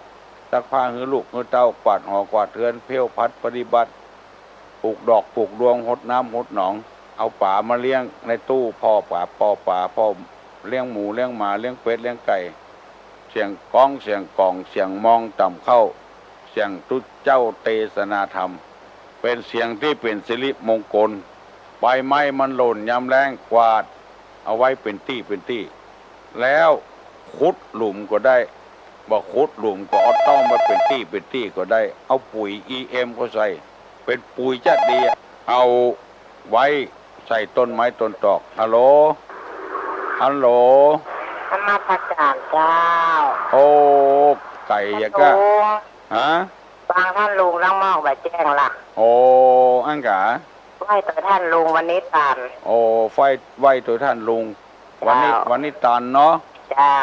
A: ซักผ้าหือลูกหือเต้ากวาดหอกวาดเทือนเพี้ยวพัดปฏิบัติปลูกดอกปลูกดวงหดน้ำหดหนองเอาป่ามาเลี้ยงในตู้พ่อป่าพ่อเลี้ยงหมูเลี้ยงหมาเลี้ยงเป็ดเลี้ยงไก่เสียงก้องเสียงกล่องเสียงมองต่ำเข้าเสียงตุเจ้าเตสนาธรรมเป็นเสียงที่เป็นสิริมงคลใบไม้มันหล่นยามแรงกวาดเอาไว้เป็นที่แล้วขุดหลุมก็ได้บอกขุดหลุมก็เอาต้องมาเป็นที่ก็ได้เอาปุ๋ย EM ก็ใส่เป็นปุ๋ยจัดดีเอาไว้ใส่ต้นไม้ต้นตอกฮัลโหล
B: ธรรมประจานเจ้า
A: โอ้ไก่ยะก็ฮะ
B: บางท่านลุงลังมอกแบบแจ้งล่ะ
A: โอ้อังกา
B: ไหวตัวท่านลุงวันนี้ตัน
A: โอ้ไหวตัวท่านลุงวันนี้ตันเนาะ
B: เจ้า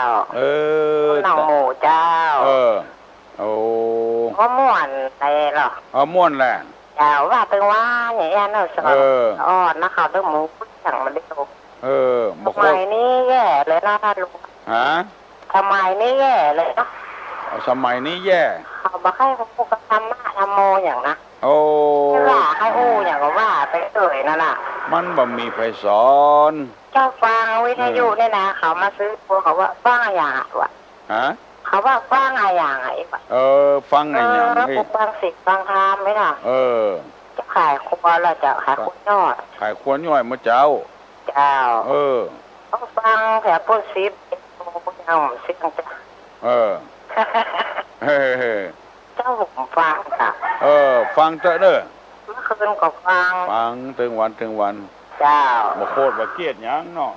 B: น้องหมูเจ้า
A: โอ้
B: ว่าม่วนอะไรหรอ
A: ม่วนแหละ
B: เจ้าว่าตึงว่าอย่างนี้เนอะสอนอ่อนนะคะตึงหมูสั่งมาได้ถูก
A: บอก
B: ทำไมนี่แย่เลยนะท่านลุง
A: ฮะ
B: ทำไมนี่แย่เลยนะ
A: สมัยนี้แย่
B: เขาบอกให้พวกทำมาทำโมอย่างนะ
A: โอ้
B: ว่าให้อู้อย่างก็ว่าไปเอ่ยนั่นน่ะ
A: มันบ่มีไผสอน
B: เจ้าฟังวิทยุเนี่ยนะเขามาซื้อพวกเขาว่าฟังอย่างวะ
A: ฮะ
B: เขาว่าฟังอะไรอย่างไรวะ
A: ฟังอะไรอย่าง
B: นี้ฟังสิฟังธรรมไหมล่ะจะขายครัวเราจะขายครัวยอด
A: ขายครัวย่อยมาเจ้า
B: ต้องฟังแผลปุ่นซิปยังซิปจ้ะเจ้าผมฟังค่ะ
A: ฟังเถอะเด้อ
B: เมื่อคืนก็ฟัง
A: ถึงวัน
B: เจ้า
A: บ่โคตรบ่เกลียดหยังเนาะ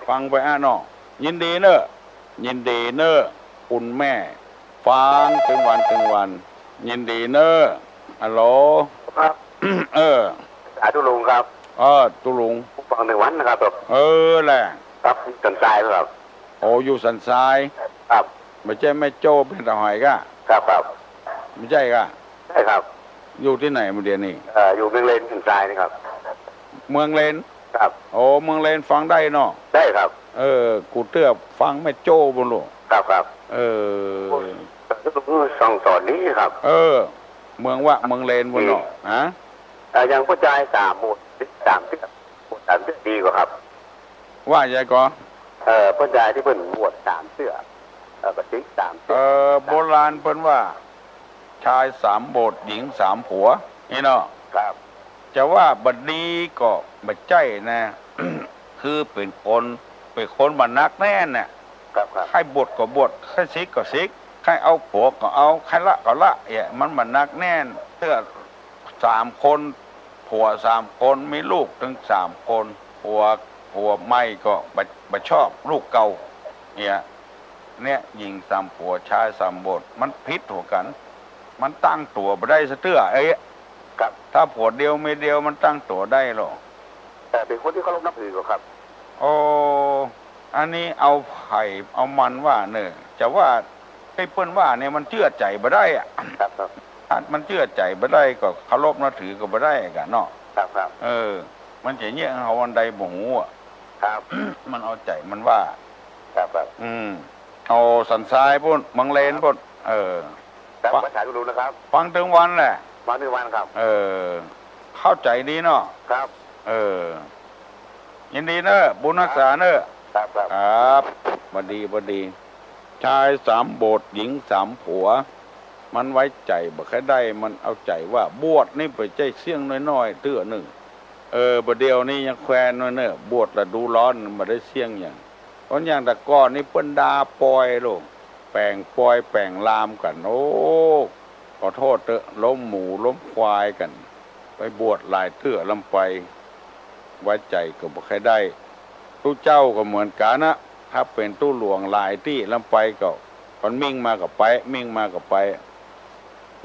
A: ฟังไปเนาะยินดีเนอะคุณแม่ฟังถึงวันยินดีเนอะฮัลโหล
C: ครับตุลุงครับ
A: ตุลุง
C: ฟัง1 วันนะครับ
A: แหละ
C: ครับสันทรายครับ
A: โอ้อยู่สันทราย
C: ครับ
A: ไม่ใช่แม่โจ้เป็นตะหอยก็
C: ครับ
A: ไม่ใช่ก็
C: ใช่ครับ
A: อยู่ที่ไหนเมื่อเดือนนี้
C: อยู่เมืองเลนสันทรายนี่ครับ
A: เมืองเลน
C: ครับ
A: โอ้เมืองเลนฟังได้เนาะ
C: ได้ครับ
A: กูเตื้อฟังแม่โจ้บ่รู้
C: ครับส่องตอนนี้ครับ
A: เมืองเลนบ่เนาะฮะ
C: ยังผู้ชาย3 หมด3 เสื้อดีกว่าครับ
A: ว่าใหญ่ก็
C: ผู้ชายที่เพิ่นบวช3 เสื้อก็ติ๊ก3 เสื้อ
A: โบราณเพิ่นว่าชาย3 โบสถ์หญิง3 ผัวนี่เนาะ
C: ครับ
A: จะว่าบัดนี้ก็บ่ใจนะ คือเป็นคนบ่นักแน่นน่ะ
C: ครับ
A: ใครบวชก็บวชใครซิกก็ซิกใครเอาผัวก็เอาใครละก็ละมันบ่นักแน่นเสื้อ3 คนผัว3 คนมีลูกถึง3 คนผัวไม่ก็บ่ชอบลูกเก่าเนี่ยหญิง3 ผัวชาย3 โบสถ์มันผิดหัวกันมันตั้งตัวบ่ได้ซะเตื้อ
C: ครับ
A: ถ้าผัวเดียวไม่เดียวมันตั้งตัวได้หรอ
C: แต่เป็นคนที่เคารพนับถือครับ
A: โอ้ อันนี้เอาไผ่เอามันว่าเนี่ยจะว่าไอ้เปิ้นว่าเนี่ยมันเชื่อใจบ่ได้อะ
C: ครับครับ
A: ถ้ามันเชื่อใจบ่ได้ก็เคารพนับถือก็บ่ได้กันเนาะ
C: ครับครับ
A: มันจะเนี่ยเฮาวันใดบ่ฮู้อะ
C: ครับ
A: มันเอาใจมันว่า
C: ครับครับ
A: เอาสันทรายพุ่นมังเลนพุ่น
C: แต่ภาษาดูนะครับ
A: ฟังถึงวันแหละ
C: มาหนึ่งวันครับ
A: เข้าใจดีเนาะ
C: ครับ
A: ยินดีเนอะบุญรักษาเนอะ
C: ครับครับ
A: ครับบดี ชาย3 โบสถ์หญิง3 ผัว มันไว้ใจบ่แค่ได้มันเอาใจว่าบวชนี่ไปใจเสี่ยงน้อยๆเตื้อหนึ่งบ่เดียวนี่ยังแควนน้อยเนอะบวชละดูร้อนบ่ได้เสี่ยงอย่างเพราะอย่างแต่ก่อนนี่เปิ้นดาปล่อยโลกแป่งปล่อยแป่งลามกันโอ้ขอโทษเถอะล้มหมูล้มควายกัน ไปบวชหลายเตื้อลำไปไว้ใจก็บ่ค่อยได้ตู้เจ้าก็เหมือนกันนะถ้าเป็นตู้หลวงหลายที่ลำไปก็มันมิ่งมากับไปมิ่งมากับไป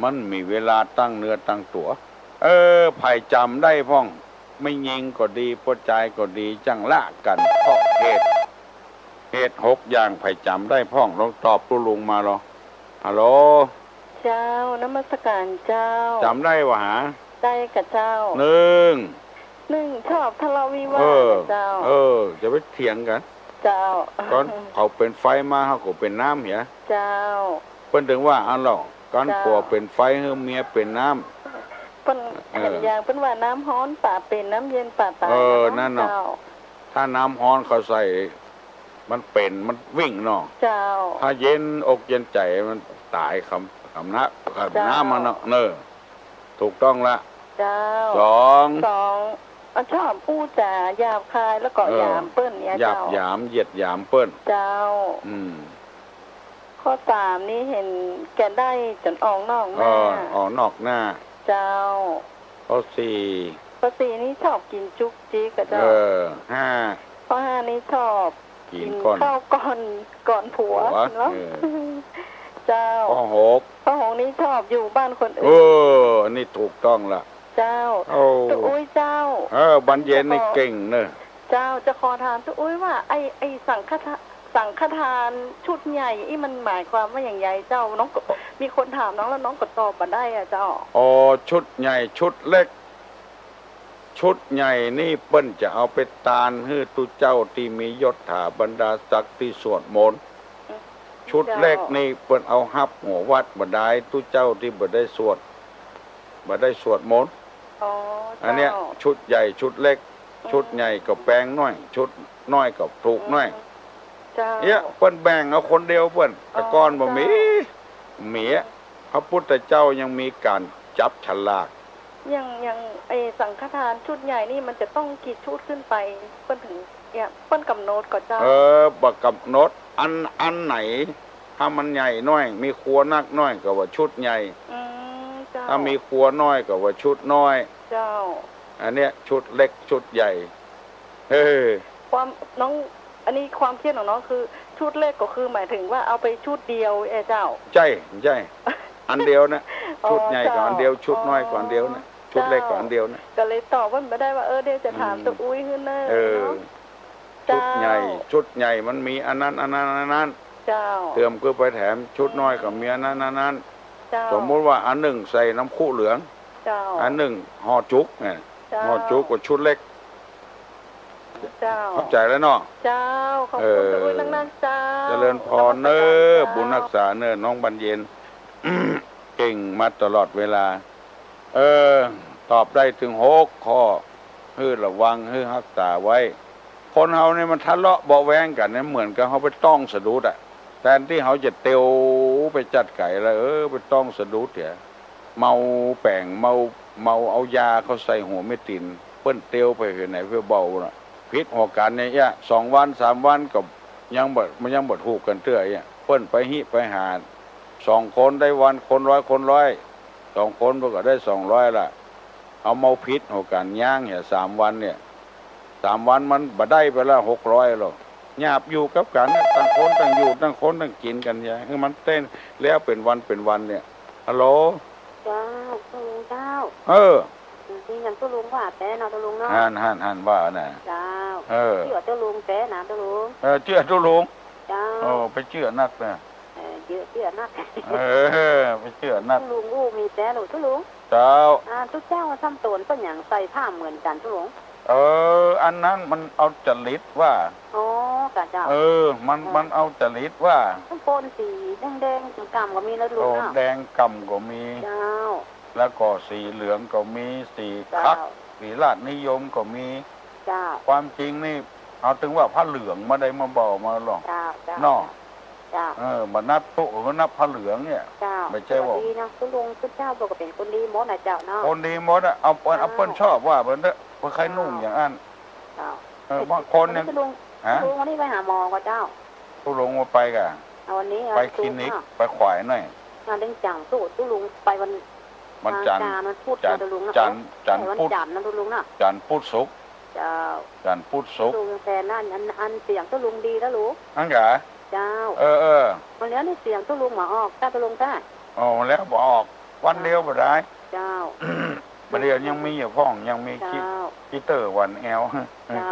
A: มันมีเวลาตั้งเนื้อตั้งตัวไผ่จำได้พ่องไม่ยิงก็ดีปดใจก็ดีจังละกันเพราะเหตุ6 อย่างไผ่จำได้พ่องลองตอบตู้ลุงมาหรอฮัลโหล
B: เจ้านมัสการเจ้า
A: จำได้วะหา
B: ได้กับเจ้า
A: หนึ่ง
B: ชอบทะเลาะวิวาทเจ้า
A: จะไปเถียงกัน
B: เจ้า
A: ก่อนเขาเป็นไฟมาเขาก็เป็นน้ำเหีย
B: เจ้า
A: เพิ่นถึงว่าอันหรอกก่อนผัวเป็นไฟเฮือเมียเป็นน้ำ
B: เปิ้นเห็นอย่างเปิ้นว่าน้ำฮ้อนป่าเป็นน้ำเย็นป่าตาย
A: นั่นเนาะถ้าน้ำร้อนเขาใส่มันเป็นมันวิ่งเนาะ
B: เจ้า
A: ถ้าเย็นอกเย็นใจมันตายคำน้ำมันเนาะถูกต้องละ
B: เจ้า
A: สอง
B: ชอบพูดจาหยาบคายแล้วก็หยามเปิ้นเนี่ย
A: หยา
B: เจ้า
A: บหยามเหยียดหยามเปิ้น
B: เจ้า ข้อ 3นี้เห็นแกได้จนออกนอกหน้า
A: ออกนอกหน้า
B: เจ้า
A: ข้อ
B: ข้อ 4นี้ชอบกินจุกจิกกับเจ้า
A: 5
B: ข้อ 5นี้ชอบ
A: กินก้อน
B: ข้าวก่อนผัวเนาะเจ้า
A: ข้อ
B: ข้อ 6นี้ชอบอยู่บ้านคนอื่น
A: อันนี้ถูกต้องละ
B: เจ้าตุ๊อุ้ยเจ้า
A: บรรเย็นนี่เก่งเนอะ
B: เจ้าจะขอถามตุ๊อุ้ยว่าไอสังฆทานชุดใหญ่อีมันหมายความว่าอย่างไรเจ้าน้องมีคนถามน้องแล้วน้องก็ตอบมาได้อะเจ้า
A: ชุดใหญ่ชุดเล็ก ชุดใหญ่นี่เปิ้นจะเอาไปตานให้ตุเจ้าที่มียศถาบรรดาศักดิ์ที่สวดมนต์ชุดเล็กนี่เปิ้นเอาฮับหัววัดบ่ได้ตุเจ้าที่บ่ได้สวดมนต์อันเนี้ยชุดใหญ่ชุดเล็ก ชุดใหญ่ก็แปลงน้อยชุดน้อยก็ถูกน้อยเนี่ยเปิ้นแบ่งเอาคนเดียวเปิ้นแต่ก่อนบ่มีพระพุทธเจ้ายังมีการจับฉลาก
B: ยังไอสังฆทานชุดใหญ่นี่มันจะต้องกี่ชุดขึ้นไปเปิ้นถึงเนี่ยเปิ้นกำหนดก็เจ้า
A: บ่กำหนดอันไหนถ้ามันใหญ่น้อยมีครัวนักน้อยก็ว่าชุดใหญ่ถ้ามีครัวน้อยก็ว่าชุดน้อย
B: เจ้า
A: อันเนี้ยชุดเล็กชุดใหญ่
B: ความน้องอันนี้ความคิดของน้องคือชุดเล็กก็คือหมายถึงว่าเอาไปชุดเดียวเจ้า
A: ใช่อันเดียวนะชุดใหญ่ก่อนเดียวชุดน้อยก่อนเดียวนะชุดเล็กก่อนเดียวนะ
B: ก็เลยตอบว่าไม่ได้ว่าเดี๋ยวจะถามตัวอุ้ยขึ้นเนอะ
A: ชุดใหญ่มันมีอันนั้น
B: เจ้า
A: เติมก็ไปแถมชุดน้อยก็มีอันนั้นสมมติว่าอันหนึ่งใส่น้ำคู่เหลืองอันหนึ่งห่อจุกเนี่ยห่อจุกกับชุดเล็กเข้าใจแล้วเนาะ
B: เจ้าขอบคุณตัวอุ้ยนักเจ้า
A: เจริญพรเนอบุญรักษาเนอน้องบรรเย็นเก่งมาตลอดเวลาตอบได้ถึง6 ข้อให้ระวังให้รักษาไว้คนเฮาเนี่ยมันทะเลาะเบาะแว้งกันเนี่ยเหมือนกับเขาไปต้องสะดุดอ่ะแทนที่เขาจะเตียวไปจัดไก่แล้วไปต้องสะดุดเถอะเมาแป้งเมาเอายาเขาใส่หัวไม่ตินเปิ้นเตียวไปไหนเพื่อเบาน่ะพิษหัวกันเนี่ย2 วัน 3 วันก็มันยังบ่ถูกกันเตื้อเปิ้นไปหิไปหา2 คนได้วันคนร้อย2 คนก็ได้200ละเอาเมาพิษหัวกันย่าง3 วันเนี่ย3 วันมันบ่ได้ไปละ600หรอกหยาบอยู่กับกันต่างคนต่างอยู่ต่างคนต่างกินกันคือมันเต้นแล้วเป็นวันเนี่ยฮัลโหล
B: จ้าตุลุงเจ้านี่ยังตุลุงว่าแต่เนาะตุลุงเนาะ
A: หันว่าน่ะ
B: เจ้า
A: เออ
B: เชื่อตัวลุงแต่นะตัวลุง
A: เชื่อทุลุง
B: เจ้า
A: โอ้ไปเชื่อนักนะ
B: เชื่อนัก
A: ไปเชื่อนัก
B: ตัวลุงอู้มีแต่หนูตัวลุง
A: เจ้า
B: ทุกเจ้าทำตนเป็นอย่างใส่ผ้าเหมือนกันตัวลุง
A: อันนั้นมันเอาจริตว่า
B: อ๋อกะเจ้า
A: มันเอาจริตว่า
B: ต้องโปนสีแดงๆกำก็มีแล้วลุ
A: โอ้
B: งเนาะ
A: แดงกำก็มี
B: เจ้า
A: แล้วก็สีเหลืองก็มีสี
B: เจ้า
A: คักสีราชนิยมก็มี
B: เจ้า
A: ความจริงนี่เอาถึงว่าผ้าเหลืองมาได้มาบอกมาหรอก
B: เจ้าเจ้าน
A: อก
B: เจ้า
A: มานับโต๊ะก็นับผ้าเหลืองเนี่ย
B: เจ้า
A: ไม่ใช่ว่า
B: ดีนะคุณลุงคุณเจ้าบอกว่าเป็นคนดีหมดนะเจ้าเนาะ
A: คนดีหมดอะเอาเปิ้นชอบว่าเปิ้นเด้อเพิ่นใครนุ่งอย่างนั้น
B: เจ้า
A: บางคนเนี่ย
B: คุณลุง
A: ฮะ
B: คุณลุงวันนี้ไปหาหมอก็เจ้า
A: ทุลงมาไปกะ
B: เอาวันนี้
A: ไปคลินิกไปขวายหน่อย
B: งานเด้งจังสู้ตุลุงไปวัน
A: มันจันทร์
B: มันพูด
A: จั
B: นะ
A: นทร์
B: ตุลุงนะ
A: จันทร์จันทร์
B: วัน
A: พุธ
B: จันทร์นะตุลุงนะ
A: จันทร์พุธศุกร์
B: เจ้า
A: จันทร์พุธศุกร์
B: ตุลุงแทนนั่นอันเสียงตุลุงดีแล้วลุง
A: อันกะ
B: เจ้า
A: เออ
B: วันนี้นี่เสียงตุลุงมาออกถ้าตุลุงได้
A: อ๋อแล้วบอกออกวันเดียวบ่ได้
B: เจ้า
A: ประเดี๋ยวยังมีอยู่พ่องยังมี
B: เจ้า
A: คิเตอร์วันแอล
B: เจ้า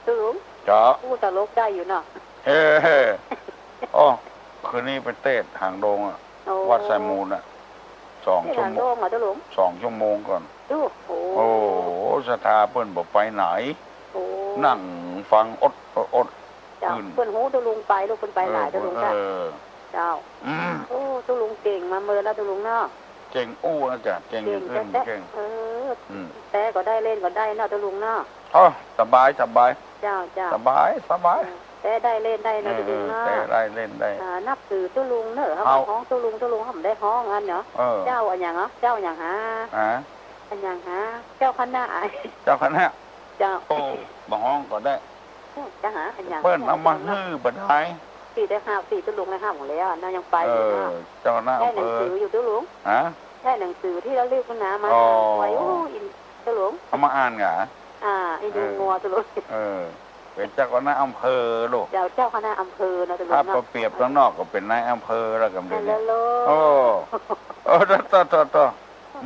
B: ตุลุง
A: จ้า
B: พูดตลกได้อยู่เนาะ
A: เฮ้โอ้คืนนี้ไปเต้นหางดงอะ
B: โอ้
A: วัดไซมูลอะ2
B: ที่
A: ชั่
B: ห
A: ว
B: ลัง
A: โม
B: โด
A: ง
B: งเหรอตุลุง
A: 2 ชั่วโมงก่อน
B: ดูโอ้
A: โอ้ศรัทธาเปิ้นบอกไปไหน
B: โอ้
A: นั่งฟังอด
B: เจ้า
A: ขึ้น
B: เพิ่นหูตุลุงไปลูกเพิ่นไปหลายตุลุงจ้ะ
A: เออ
B: เจ้า
A: อืม
B: โอ้ตุลุงเก่งมาเมินแล้วตุลุงเนาะ
A: เก่งอู้นะจ๊ะเก่ง
B: เก่ง
A: ขึ้น
B: แต่
A: เก่ง
B: อืมแต่ก็ได้เล่นก็ได้เนาะตุลุงเนาะ
A: อ๋อสบาย
B: เจ้าเจ้า
A: สบาย
B: แต่ได้เล่นได้เนาะตุลุงเนาะ
A: แต่ได้เล่นได้
B: นับถือตุลุงเนอะเขาห้องตุลุงทำได้ห้องอันเนาะเจ้าอันอย่างเนาะเจ้าอย่างหาอันอย่างหาเจ้าคณะ
A: เจ้าคณะ
B: เจ้า
A: โอ้บห้องก็ได้
B: จะหาอันอย่าง
A: เปิ้นเอามาฮื้อบ่ได้
B: สี่ได้ห้าสี่ตุลุงได้ห้าหมดแล้วน่ายังไปอยู่เนาะ
A: เจ้าคณะ
B: ได้
A: อำ
B: หนั
A: เภ
B: ง
A: อ
B: สืออยู่ตุลุง
A: ฮะ
B: ได้หนังสือที่เราเรียกคุณน้ามาไว้โอ้อินตุลุง
A: เอามาอ่านกะ
B: อินดูงัวตุลุง
A: เป็นเจ้าคณะอำเภอลูก
B: เจ้าคณะอำเภอนะตุลุง
A: ถ้า
B: เนาะ
A: เปรียบข้างนอกก็เป็นนายอำเภอแล้วกันเดี๋ยวนี้
B: โล
A: โอ้ต่อ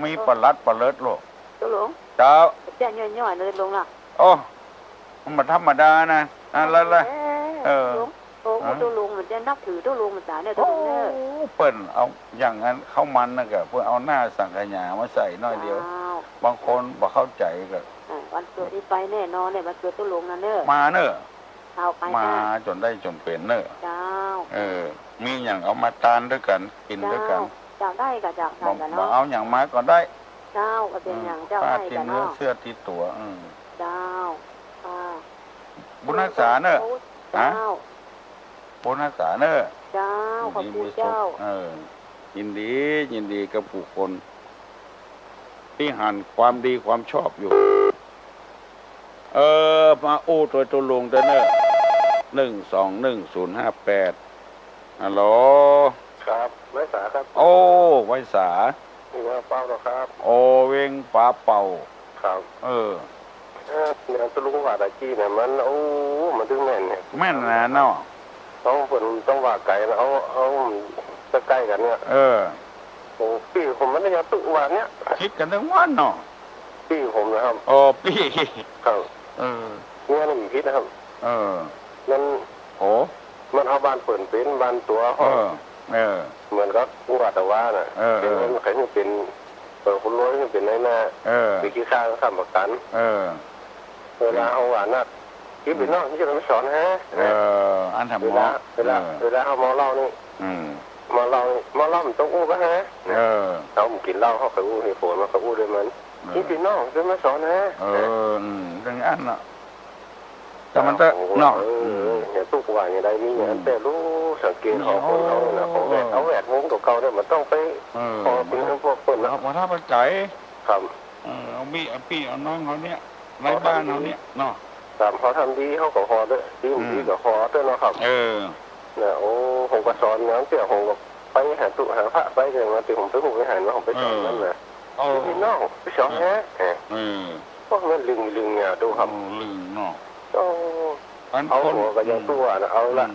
A: มีปลัดปเลิศลูก
B: ตุลุง
A: เจ้า
B: เจ้าย่อยๆเลยลุงล่ะ
A: โอ้มันธรรมดานะแล้ว
B: โอ้ตุลุงมันจะนับถือตุลุงมันจ๋าเนี่ยตุลุงเนี่ย
A: เปิ้นเอาอย่างนั้นเข้ามันนะก็เพื่อเอาหน้าสังขยามาใส่น้อยเดียว บางคนบ่เข้าใจก็
B: วันเกิดนี่ไปแน่นอนเนี่ยวันเกิดตุลุงนั่นเนอะ
A: มาเนอะ
B: เอาไป
A: มาจนได้จนเป็นเนอะ
B: เจ้า
A: มีอย่างเอามาทานด้วยกันกินด้วยกัน
B: เจ้าได้กับเจ้าได้กัน
A: บ่
B: เนาะ
A: เอาอย่างมาก็ได้
B: เจ้าก็เป็นอย่างเจ้า
A: ผ้า
B: ได้
A: ที่
B: กัน
A: เนื้อ
B: เนาะ
A: เสื้อที่ตัว
B: เจ้า
A: บุญรักษาเนอะ
B: เจ้า
A: บุญรักษาเนอะ
B: เจ้าขอบคุณเจ้า
A: ยินดีกับผู้คน ที่หันความดีความชอบอยู่ มาอู้ตัวลงเด้อเนอะ1211058ฮัลโหล
C: ครับไว้สาครับ
A: โอ้ไว้สา
C: นี่ว่าเป้าหรอครับ
A: โอเวงป้าเป่า
C: ครับ เนี่ยตุลุงว่าตะกี้เนี่ยมันมันถึงแม่นเนี่ย
A: แม่นนะเนาะ
C: ต้องว่าไก่แล้วเอาจะใกล้กันเนี่ยโอ้พี่ผมมันได้ยาตุว่าเนี่ย
A: คิดกันทั้งวันเนาะ
C: พี่ผมนะครับ
A: โอ้พี่
C: ครับ
A: เนี่ย
C: นี่มีพิษนะครับ มัน
A: โอ้
C: มันเอาบ้านเปิดเป็นบ้านตัวเหมือนกับว่าแต่ว่าน่ะเป็นใครที่เป็นคนรวยที่เป็นนายหน้าวิธีค่าทำประกันเวลาเอาหวานนักคิดเป็นนอกที่จะมาสอนฮะ
A: อันทำ
C: เวลาเอาเมาเหล้านี่เมาเหล้ามันต้องอู้ก็ฮะเรากินเหล้าเขาเคยอู้ให้ฝนมาเขาอู้ด้วยมันคิดเป็นนอกจะมาสอนฮะ
A: ดังอันน่ะแต่มันจะนอก
C: เนี่ยทุกวันอย่างใดมีอย่างแต่รู้สังเกตของคนเขาเนี่ยของเอาแหวนวงเก่าๆเนี่ยมันต้องไปพอเป็นพวกคนนะ
A: มาถ้าปัจจัย
C: ครับ
A: เอาพี่เอาน้องเขาเนี่ยไร้บ้านเขาเนี่ยเนาะ
C: ครับเขาทำดีเขาก็พอด้วยดีก็พอด้วยนะครับเนี่ยโอ้ผมก็สอนน้ำเสี่ยผมก็ไปหาตุหาพระไปเลยมาติผมไปหูไปหาว่าผมไปสอนนั่นเลยพี่น้องไปสอนฮะพวกนั้นลึงเนี่ยดูครับ
A: ลึงเนาะ
C: เอาหัวกับยาตัวนะเอาละ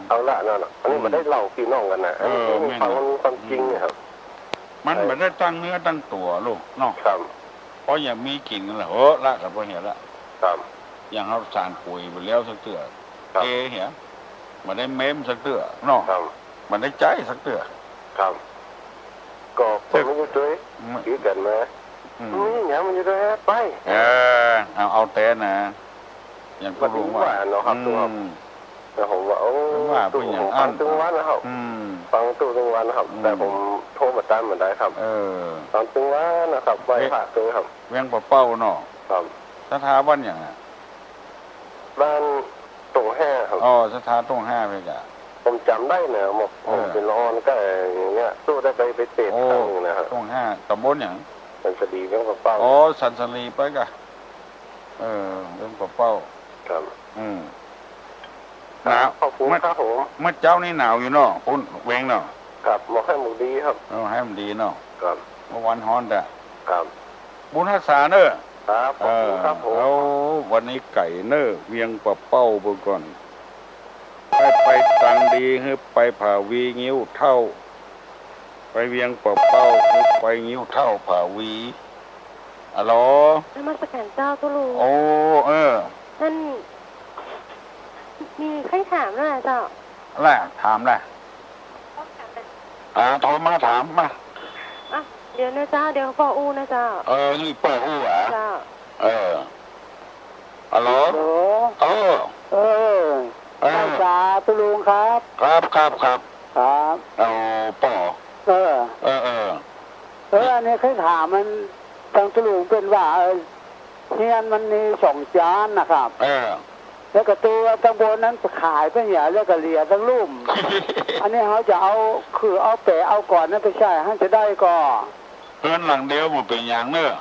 C: นั่นอันนี้มันได้เล่าพี่น้องกันนะอันนี้ฟังความจริงเนี่ยครับ
A: มันไม่ได้ตั้งเนื้อตั้งตัวลูกเนาะ
C: ครับ
A: เพราะอย่างมีกิ่งนั่นแหละโอ้ละกับพอเห็นละ
C: ครับ
A: อย่างเขาสารปุ๋ยไปแล้วสักเตือ
C: ครับ
A: เหี้ยมันได้เม้มสักเตือเนาะ
C: ครับ
A: มันได้ใจสักเตือ
C: ครับก็ผมไม่ด้วยยืดกันมา
A: อืม
C: เนี่ยมันจะด้วยไป
A: เอาแต่นะอย่างก็รู้ว่า
C: เนาะครับตัวครับแต่ผมว่าโอ้ตู้ผมฟังตึงวันนะครับฟังตู้ตึงวันนะครับแต่ผมโทรมาตามมาได้ครับฟังตึงวันนะครับไว้ผ่าตัวครับ
A: เวียงเป้าเนาะ
C: ครับ
A: สถาบันอย่าง
C: บ้านตรงห้าครับ
A: อ๋อสถาตรงห้าไปจ้ะ
C: ผมจำได้เนี่ยผมเป็นร้อนก็อย่างเงี้ยตู้ได้ไปเตะครั้งนึงนะครับ
A: ตรงห้าตำบลอย่าง
C: เป็นคดีเรื่องเป้า
A: อ๋อสันสลีไปกะเรื่องเป้า
C: ครับ
A: หนาว
C: ขอบคุณครับผม
A: เมื่อเจ้านี่หนาวอยู่เนาะคุณเวงเนาะ
C: ครับบอกให้มันดีครับ
A: ให้มันดีเนาะ
C: ครับ
A: เมื่อวันฮ้อนแต่
C: ครับ
A: บุญรักษาเนอะ
C: ครับขอบคุณครับผม
A: เอาวันนี้ไก่เนอะเวียงปะเป้าเบิ่งก่อนไปตังดีให้ไปผ่าวีงิ้วเท่าไปเวียงปะเป้าให้ไปงิ้วเท่าผ่าวีอ๋อ
B: นมัสการเจ้าตุลุง
A: โอ้
B: นั่นมีใครถามด้วยเจ้า
A: อะไรถามอะไรโทรมาถามมา
B: เดี๋ยวนะเจ้าเดี๋ยวพ่ออู้นะเจ้า
A: นี่พ่ออู้อ่ะ
B: เจ้า
A: ฮัลโหล
B: ภาษาตุลุงครับ
A: ครับเอาป่อ
B: อันนี้เคยถามมันทางตุลุงเป็นว่าเฮียนมันมี2 จานนะครับแล้วก็ตัวตำบลนั้นขายไปเนี่ยแล้วก็เหลียทั้งลุ่ม อันนี้เขาจะเอาคือเอาแปะเอาก่อนนั่นไปใช่ให้จะได้ก่อ
A: เพื่อนหลังเดียวมันเป็นอย่างเนอะ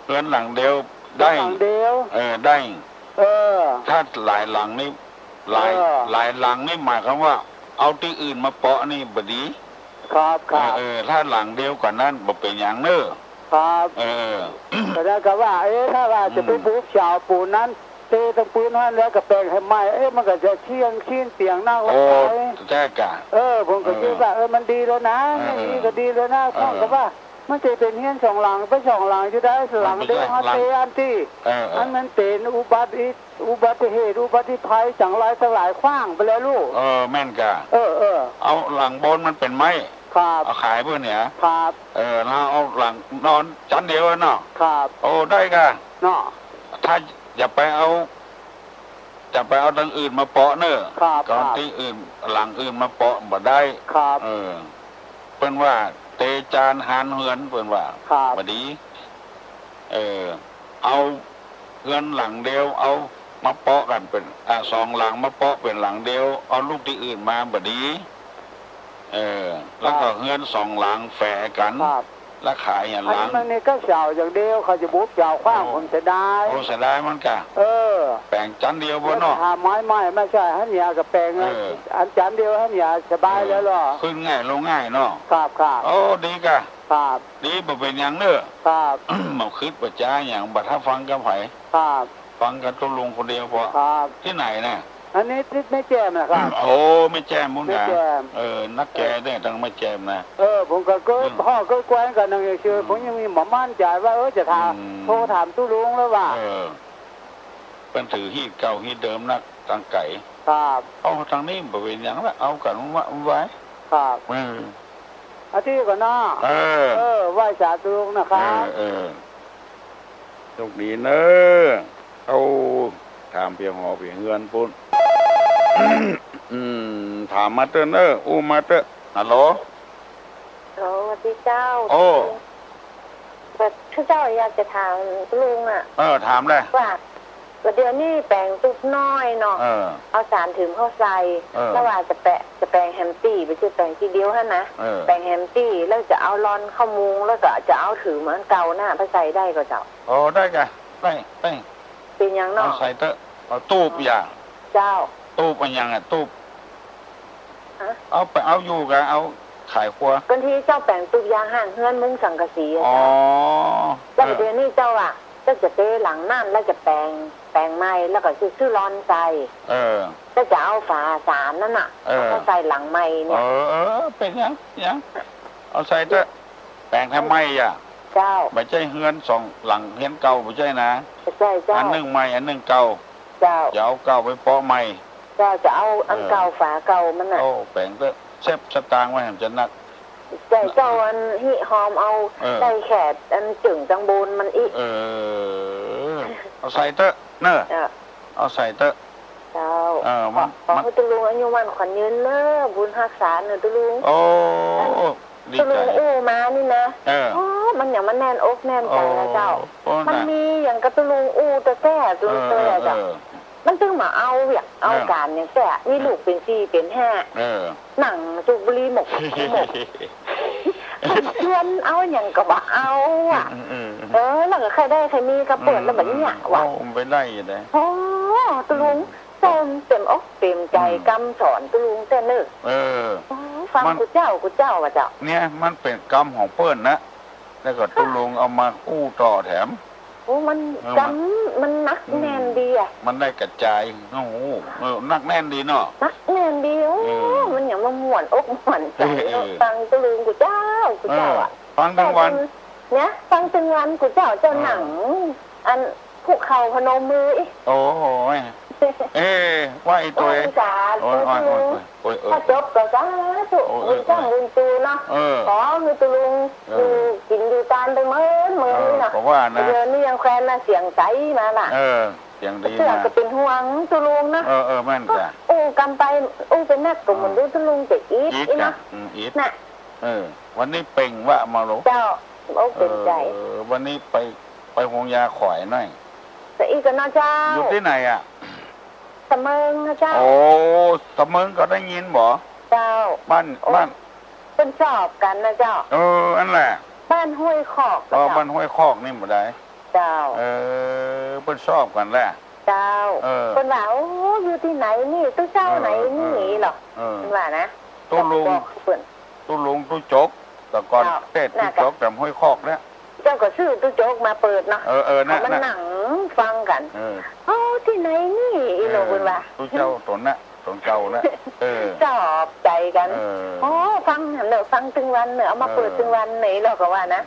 A: เพื่อนหลังเดียว
B: ได้หลังเดียว
A: ได้ถ้าหลายหลังนี่หลายหลังนี่หมายความว่าเอาที่อื่นมาเปาะนี่บดี
B: ครับ
A: ถ้าหลังเดียวกว่านั้นมันเป็นอย่างเนอะ
B: ครับแต่ได้ก็ว่าถ้าว่าจะไปบุกชาวปูนนั้นเตะตรงปืนนั้นแล้วก็แปลงให้ไหมมันก็จะชิ้นเตียงนั่งลงไป
A: แจ้กะ
B: ผมก็คิดว่ามันดีแล้วนะนี่ก็ดีแล้วนะพ่อก็ว่ามันจะเป็นเฮียน2 หลังไป2 หลังจะได้หลังเดียวเขาเตะอันที่มันเป็นอุบัติเหตุอุบัติภัยจังไรทั้งหลายขว้างไปแล้วลูก
A: แม่นกะเอาหลังบนมันเป็นไม้เอาขายเพื่อนเนี่ย
B: ครับ
A: แล้วเอาหลังนอนชั้นเดียวเนาะ
B: ครับ
A: ได้กะ
B: เนาะ
A: ถ้าอย่าไปเอาทางอื่นมาเปาะเนอะก่อนที่อื่นหลังอื่นมาเปาะบ่ได้เพิ่นว่าเตจานหานเฮือนเพิ่นว่าบ่ดีเอาเฮือนหลังเดียวเอามาเปาะกันเป็น2 หลังมาเปาะเป็นหลังเดียวเอาลูกที่อื่นมาบ่ดีแล้วก็เฮือน2 หลังแฝกันแล้วขายอย่างหลัง
B: มันนี่ก็เฉาอย่างเดียวเขาจะบุกเฉาขว้างผมจะได้
A: จะได้มันกะแปลงจันเดียวบนเนาะ
B: ไม้ไม่ใช่ฮันยากับแปลงอันจันเดียวฮันยาสบายแล้วหรอ
A: ขึ้นง่ายลงง่ายเนาะ
B: ครับ
A: ดีกะดีบ่เป็นอย่างเนอะมาคิดประจ้าอย่างบัดถ้าฟังกับไผฟังกับตุลุงคนเดียวพอที่ไหนเนี่ย
B: อันนี้ไม่แจ่มนะครับ
A: ไม่แจ่มมุ้งนะนักแกได้ต้องไม่แจ่มนะ
B: ผมก็พ่อก็แกว้งกันนั่งเฉยผมยังมีหมอมั่นใจว่าจะถามโทรถามตู้ลุงแล้วว่า
A: เป็นถือฮีดเก่าฮีดเดิมนักทางไก่เอาทางนี้บริเวณอย่างละเอากันไว้
B: อาทิตย์ก่อนนะไหว้สาธุลุงนะครับ
A: โชคดีเนอะเอาถามเพียงหอเพียงเงินปุ่นถามมาเตอร์เนอร์มาเตอร์ฮัลโหล
B: สวัสดีเจ้าคือเจ้าอยากจะถามลุง
A: ถามเลย
B: ว่าเดี๋ยวนี้แปลงตุ๊กน้อยเนาะเอาสารถึงเข้าใส่แล้วว่าจะแปลงแฮมตี้ไปชื่อแปลงทีเดียวฮะนะแปลงแฮมตี้แล้วจะเอาลอนเข้ามุงแล้วก็จะเอาถือเหมือนเก่าหน้าไปใส่ได้ก็เจ้า
A: ได้ไงได้
B: เป็นยังเนาะ
A: ใส่เตอเอาตู้ปอย่าง
B: เจ้า
A: ตู้เป็นยังตู้เอาไปเอาอยู่กันเอาขายครัว
B: กันที่เจ้าแปลงตู้ยางห่างเฮือนมุ้งสังกะสีเจ้าเดี๋ยวนี้เจ้าจะเตะหลังนั่นแล้วจะแปลงไม้แล้วก็ซื้อร้อนใส่จะเอาฝาสารนั่นน่ะเอาใส่หลังไม้เนี่ย
A: เป็นยังเอาใส่เตอแปลงทำไม
B: เจ้า
A: ไม่ใช่เฮือนสองหลังเฮือนเก่าไม่ใช่นะ
B: ใช่เจ้า
A: อันหนึ่งใหม่อันหนึ่งเก่า
B: เจ้า
A: จะเอาเก่าไปเปาะใหม่
B: เจ้าจะเอาอันเก่าฝาเก่ามันน่ะ
A: โอ้แปลงก็เซฟสตางค์ไว้ให้มันจะนัก
B: ใช่เจ้าอันหิหอมเอาได้แขดอันจึงจังบนมันอี
A: เอาใส่เตอะเนอะเอาใส่เตอะ
B: เจ้าขอให้ตุลุงอายุมันขวัญยืนเนอะบุญรักษาเนอะตุลุง
A: โอ้
B: ตุลุงอู้มานี่นะมันอย่างมันแน่นอกแน่นใจนะเจ้ามันมีอย่างกระตุลุงอู้แต่แก่ตุลุงเตยเจ้ามันจึงมาเอาอย่างเอาการอย่างแต่มีลูกเป็น4เป็น5หนังจุบุรีหมกชวนเอาอย่างกับว่าเอาอ่ะแล้วก็ใครได้ใครมีก็เปิดแล้วแบบนี้ว่ะ
A: ไปได้ยังไง
B: โอ้ตุลุงเต็มอกเต็มใจกำสอนตุลุงแต่นึกฟังกูเจ้าว่ะเจ้า
A: เนี่ยมันเป็นกรรมของเปิ้ลนะแล้วก็ตุลุงเอามาอู้ต่อแถม
B: โอ้มันจำมันนักแน่นดีอ่ะ
A: มันได้กระจายโอ้โหนักแน่นดีเนาะ
B: นักแน่นดีโอ้มันอย่างมาม่วนอกม่วนใจฟังตุลุงกูเจ้าอ่ะ
A: ฟังทั้งวัน
B: เนี่ยฟังทั้งวันกูเจ้าหนังอันภูเขาพนมมือ
A: โอ้โหว่าไอ้ตัว
B: ถ้าจบก็จ้าถูกมึงจ้างมึงตูเนาะขอคือตุลุงอยู่กินอยู่ตานไปเมื่อนี่นะเดี๋ยวนี้ยังแควนนะเสียงใสมาล่ะ
A: เสียงดี
B: นะก็เป็นห่วงตุลุงนะ
A: แม่นจ้ะ
B: กำไปเป็นนักก็เหมือนดูตุลุงจะอีทนะ
A: น่ะวันนี้เป่งว่ามาหลง
B: เจ้าเป็นใจ
A: วันนี้ไปหงยาข่อยหน่อย
B: แต่อีกก็น่าเจ้า
A: อยู่ที่ไหนอ่ะ
B: สมเมิงนะเจ้า
A: โอ้สมเมิงก็ได้ยินบ่
B: เจ้า
A: บ้าน
B: เป็นชอบกันนะเจ้า
A: อันแหละ
B: บ้านห้วยคอก
A: บ้านห้วยคอกนี่บ่ได้
B: เจ้า
A: เป็นชอบกันแหละ
B: เจ้าคนว่าโอ้อยู่ที่ไหนนี่ตู้เจ้าไหนนี่หรอคนว่านะ
A: ตู้ลุงตู้จกแต่ก่อนเต้ตู้จกแต่ห้วยคอกเนี่ย
B: เจ้าก็ซื้อตู้โจ๊กมาเปิดเนาะมันหนังฟังกันที่ไหนนี่อีโนบุญว่า
A: ตู้เจ้าตนเก่านะ
B: ชอบใจกันฟังเนอะฟังถึงวันเนอะเอามาเปิดถึงวันไหนเราก็ว่านะ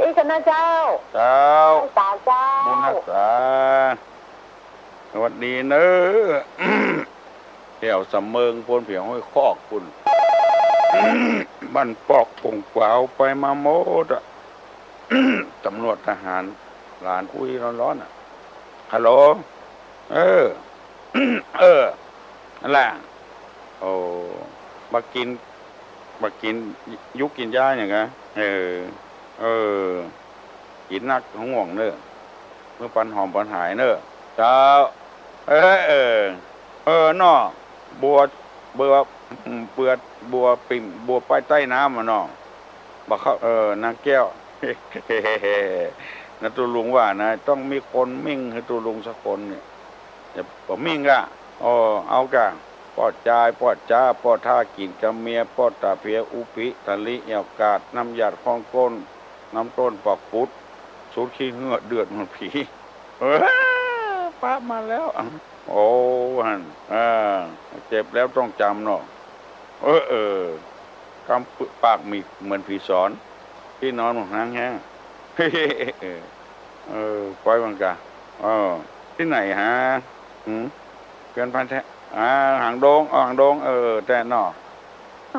B: อีกนะเจ้าตาเจ้า
A: บุญรักษาสวัสดีเนอะเที่ยวสำเมิงพนเพียงห้อยคอกคุณบ้านปอกปงกวาวไปมาโมดอ่ะตำรวจทหารหลานคุยร้อนๆอ่ะฮัลโหลนั่นแหละโอ้มากินยุกินยาอย่างเงี้ยกินนักห่วงเนอะเมื่อปันหอมปันหายเนอะเจ้านอบัวปิ่มบัวป้ายใต้น้ำมาเนาะบอกเขานางแก้วนะตัวลุงว่านะต้องมีคนมิ่งให้ตัวลุงสักคนเนี่ยอย่าบอกมิ่งอ่ะเอากะปอดจายปอดจ้าปอดท่ากินกำเมียปอดตาเพียอุปิทะลิเอวกาดน้ำหยาดคองก้นน้ำต้นปอกปุดสูดขี้เหงื่อเดือดเหมือนผีป้ามาแล้วโอ้ฮันเจ็บแล้วต้องจำเนาะคำปากมีเหมือนผีสอนที่นอนหมดหางแห้งปล่อยมันกะที่ไหนฮะเกินพันแท้หางโดงแต่นอ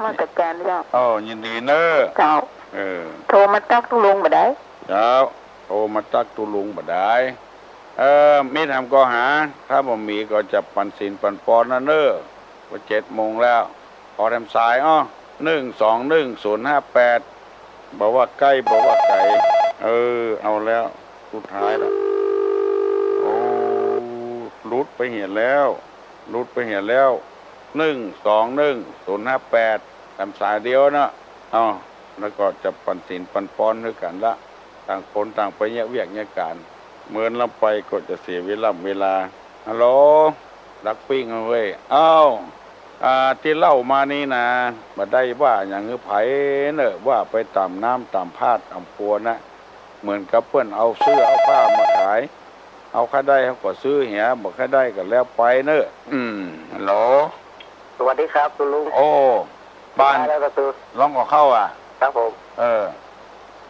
B: มาจัดการเจ้า
A: ยินดีเนอะ
B: เจ้าโทรมาตักตุลุงบ่ได้
A: เจ้าโทรมาตักตุลุงบ่ได้มีทำก็หาถ้าบ่มีก็จะปันสินปันปอนนะเนอะว่า7 โมงแล้วพอทำสาย1210058บอกว่าใกล้บอกว่าไกลเอาแล้วสุดท้ายแล้วรุดไปเห็นแล้ว1210058ทำสายเดียวนะแล้วก็จะปันสินปันปอนด้วยกันละต่างคนต่างไปแยกเวียกแยกการเมื่อเราไปก็จะเสียเวลาฮัลโหลรักปิ้งเว้ยที่เล่ามานี่นะมาได้ว่าอย่างไผ่เนอะว่าไปตามน้ำตามพาดตามปัวนะเหมือนกับเพื่อนเอาเสื้อเอาผ้ามาขายเอาค่าได้เขาก็ซื้อเหียบอกค่าได้ก็แล้วไปเนอะฮัลโหล
C: สวัสดีครับคุณลุง
A: บ้านแล้วก็ซื้อร้องกับเข้าครับ
C: ผม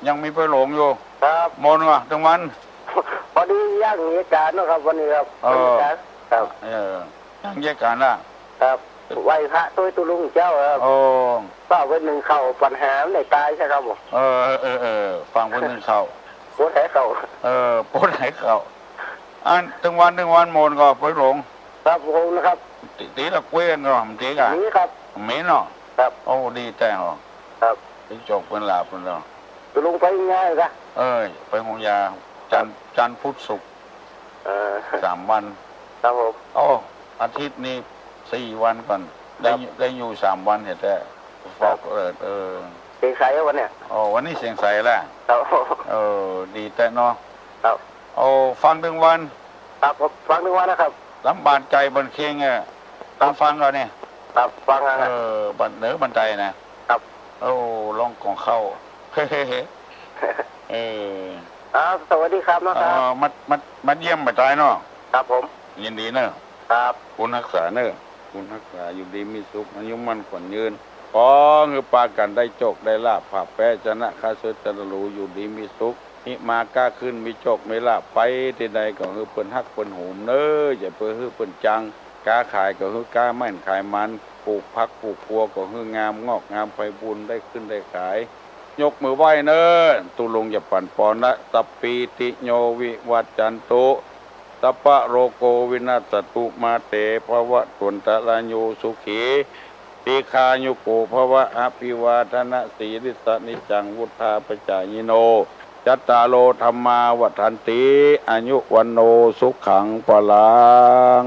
A: ยังมีไปหลงอยู่
C: ครับ
A: มนว่ะทั้งวัน
C: พอดีย่างเหตุการณ์นะครับวันนี้ครับครับ
A: ย่างเหตุการณ์ล่ะ
C: ครับไหวพระตัวตุลุงเจ้าครับป้าวันหนึ่งเข่าปัญหาในตายใช่ครับผม
A: ฟังวันหนึ่งเข่า
C: ปวดแผลเข่า
A: ปวดไหเข่าอันทั้งวันมนก็ไปหลง
C: ครับผมนะครับ
A: ตีละเกวียนก็ตีกัน
C: นี่ครับ
A: เม้นเนาะ
C: ครับ
A: โอ้ดีแต่งหรอ
C: ครับ
A: ถึงจบเป็นลาบเป็นแล้ว
C: ตุลุงไปง่ายครับ
A: ไปหงยาจันพุธศุกร์3 วัน
C: ครับผม
A: อาทิตย์นี้4 วันก่อนได้อยู่3 วันเห็นแต่ฟอก
C: เสียงใสวันเนี้ย
A: วันนี้เสียงใสแล้วดีแต่เนาะ
C: ครับ
A: ฟังถึงวัน
C: ครับฟังถึงวันนะครับ
A: ลำบากใจบนเคียงตามฟังเราเนี่ย
C: ครับฟัง
A: บันเหนือบันไดนะครับลองของเข้า
C: สวัสดีครับนะครับ
A: มาเยี่ยมมาตายเนาะ
C: ครับผม
A: ยินดีเนอะ
C: ครับ
A: คุณรักษาเนอะคุณรักษาอยู่ดีมีสุขอายุมั่นขวัญยืนขอคือปากันได้โจกได้ลาภผับแพ้ชนะข้าศึกจะรู้อยู่ดีมีสุขนิมากล้าขึ้นมีโจกไม่ลาภไปที่ใดก็คือเปิ้นฮักเปิ้นโหมเนอะอย่าเปิ้นฮือเปิ้นจังกาขายก็คือกาแม่นขายมันปลูกพักปลูกพัวก็คืองามงอกงามไปบุญได้ขึ้นได้ขายยกมือไหว้เนอะตุลงอย่าปั่นปอนนะตัปปีติโยวิวัจจันตุตัปปะโรโกวินาศตุมาเตภวะตุนตะลายุสุขีปีคายุโกภวะอภิวาทนะสีริสนิจังวุธาปจายโนจัตตาโลธรรมาวัฏันติอายุวันโนสุขังปลัง